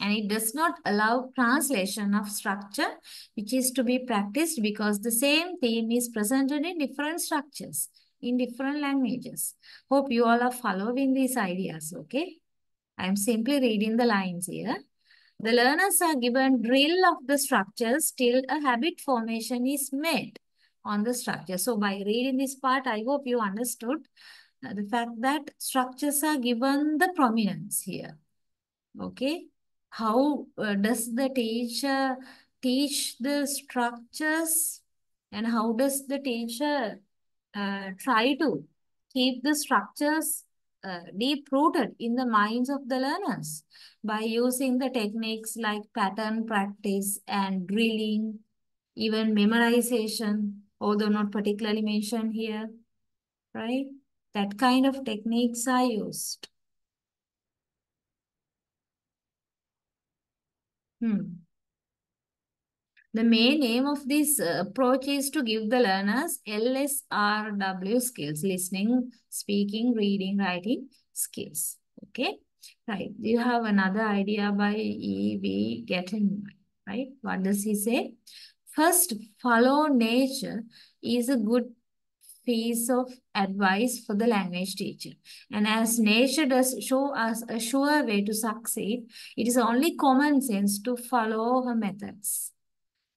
And it does not allow translation of structure which is to be practiced because the same theme is presented in different structures in different languages. Hope you all are following these ideas, okay? I'm simply reading the lines here. The learners are given drill of the structures till a habit formation is made on the structure. So by reading this part, I hope you understood the fact that structures are given the prominence here, okay? How does the teacher teach the structures and how does the teacher try to keep the structures deep rooted in the minds of the learners by using the techniques like pattern practice and drilling, even memorization, although not particularly mentioned here, right? That kind of techniques are used. The main aim of this approach is to give the learners LSRW skills, listening, speaking, reading, writing skills. Okay, right. You have another idea by E.V. Getting, right? What does he say? First, follow nature is a good piece of advice for the language teacher. And as nature does show us a sure way to succeed, it is only common sense to follow her methods.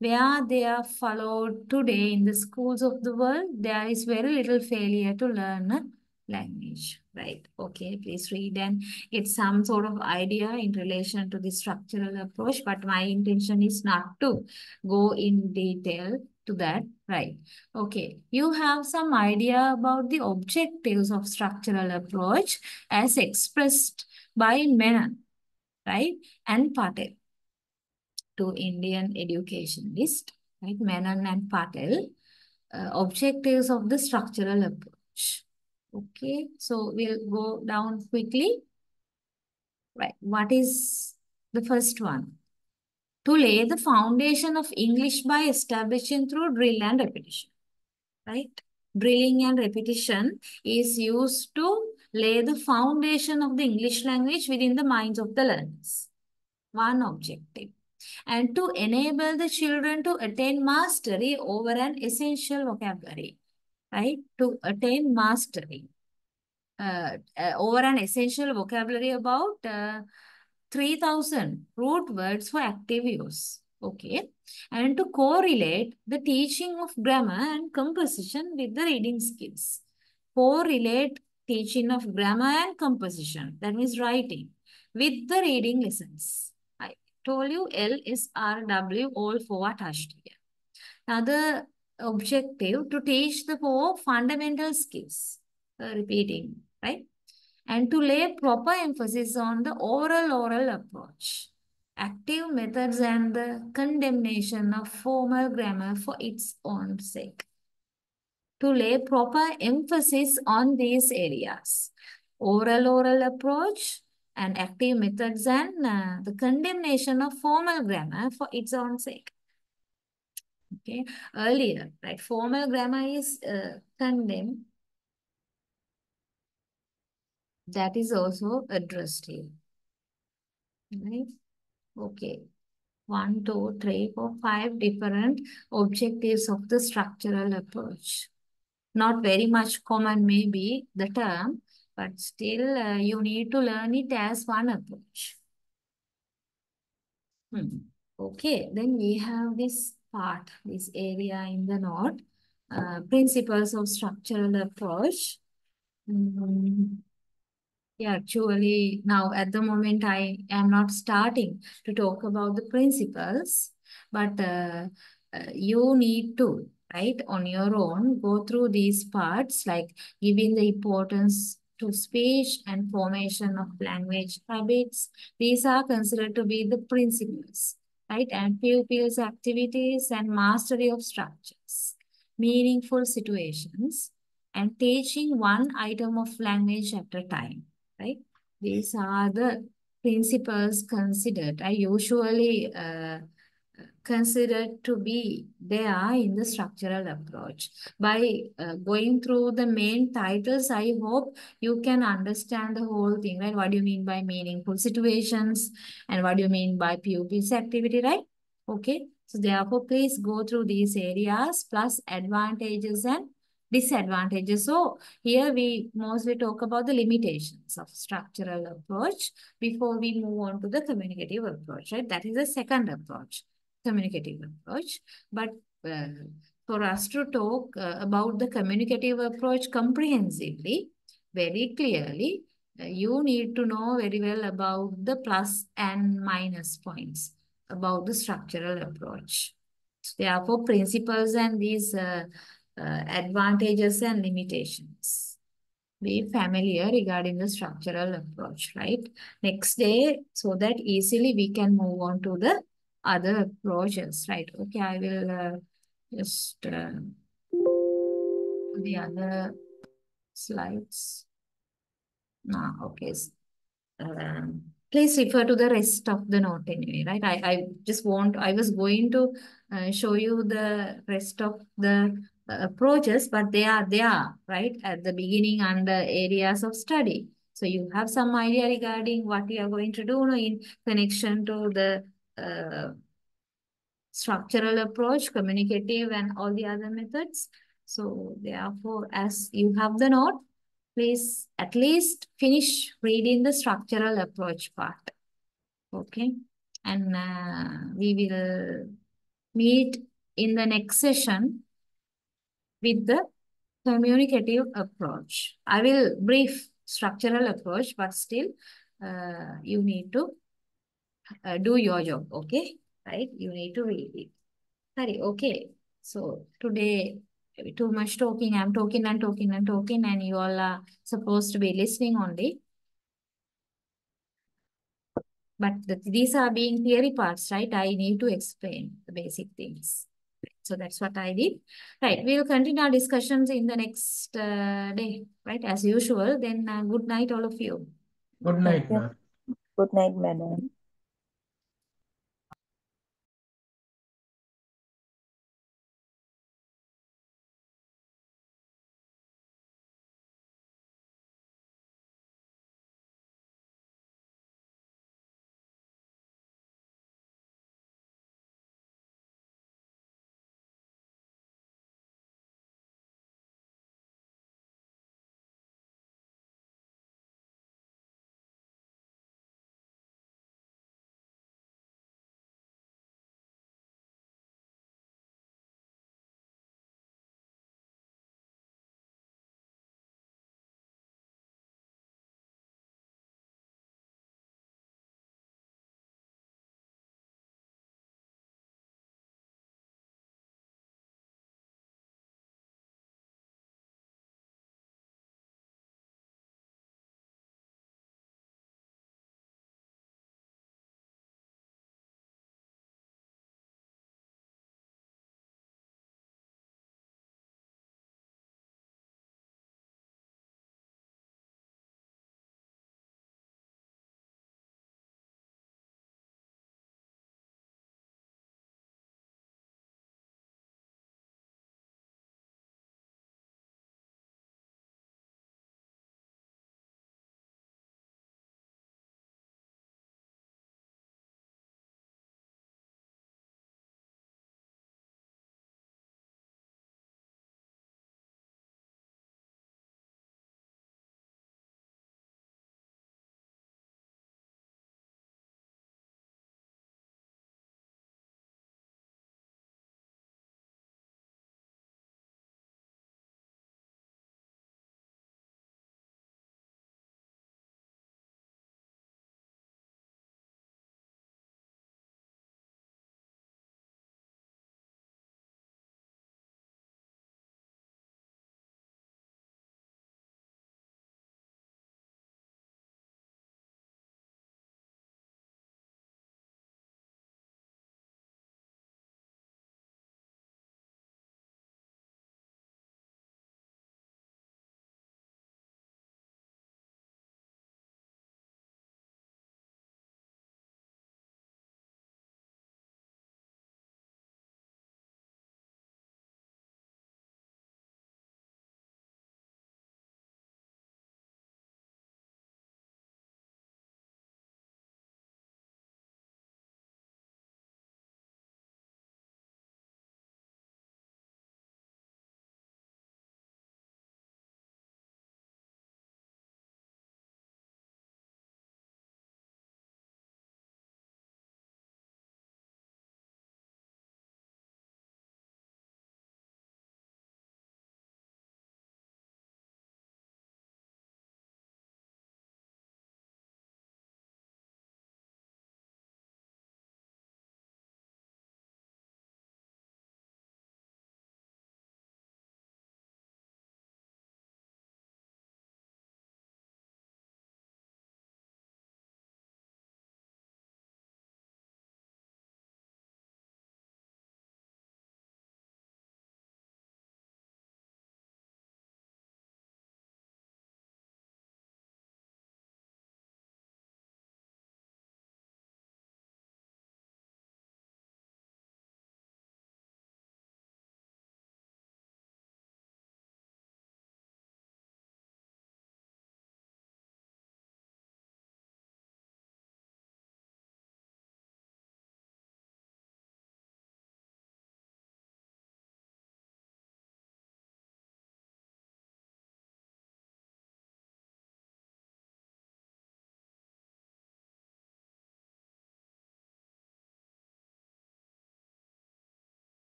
Where they are followed today in the schools of the world, there is very little failure to learn a language, right? Okay, please read and get some sort of idea in relation to the structural approach, but my intention is not to go in detail to that, right? Okay, you have some idea about the objectives of structural approach as expressed by Menon, right? And Patel. To Indian educationalist, right? Menon and Patel, objectives of the structural approach. Okay, so we'll go down quickly. Right, what is the first one? To lay the foundation of English by establishing through drill and repetition, right? Drilling and repetition is used to lay the foundation of the English language within the minds of the learners. One objective. And to enable the children to attain mastery over an essential vocabulary, right? To attain mastery over an essential vocabulary about 3,000 root words for active use. Okay. And to correlate the teaching of grammar and composition with the reading skills. Correlate teaching of grammar and composition, that means writing, with the reading lessons. I told you LSRW, all four attached here. Another objective to teach the four fundamental skills, repeating, right? And to lay proper emphasis on the oral approach, active methods and the condemnation of formal grammar for its own sake. To lay proper emphasis on these areas, oral approach and active methods and the condemnation of formal grammar for its own sake. Okay, earlier, right? Formal grammar is condemned. That is also addressed here. Right? Okay. 1, 2, 3, 4, 5 different objectives of the structural approach. Not very much common may be the term, but still you need to learn it as one approach. Okay, then we have this part, this area in the note, principles of structural approach. Yeah, actually, now at the moment, I am not starting to talk about the principles, but you need to, right, on your own, go through these parts, like giving the importance to speech and formation of language habits. These are considered to be the principles, right, and pupils' activities and mastery of structures, meaningful situations, and teaching one item of language at a time. Right? These are the principles considered. I usually considered to be there in the structural approach. By going through the main titles, I hope you can understand the whole thing, right? What do you mean by meaningful situations and what do you mean by pupils activity, right? Okay. So therefore, please go through these areas plus advantages and disadvantages. So here we mostly talk about the limitations of structural approach before we move on to the communicative approach, right? That is the second approach, communicative approach. But for us to talk about the communicative approach comprehensively, very clearly, you need to know very well about the plus and minus points about the structural approach. Therefore, principles and these advantages and limitations. Be familiar regarding the structural approach, right? Next day, so that easily we can move on to the other approaches, right? Okay, I will just the other slides. Now, okay. Please refer to the rest of the note anyway, right? I was going to show you the rest of the approaches, but they are there, right? At the beginning under areas of study. So you have some idea regarding what you are going to do in connection to the structural approach, communicative and all the other methods. So therefore, as you have the note, please at least finish reading the structural approach part. Okay. And we will meet in the next session with the communicative approach. I will brief structural approach, but still you need to do your job. Okay. Right. You need to read it. Sorry. Okay. So today, too much talking. I'm talking and talking and talking, and you all are supposed to be listening only. But these are being theory parts, right? I need to explain the basic things. So that's what I did. Right. We'll continue our discussions in the next day, right? As usual. Then good night, all of you. Good night, Thank you. ma'am. Good night, madam.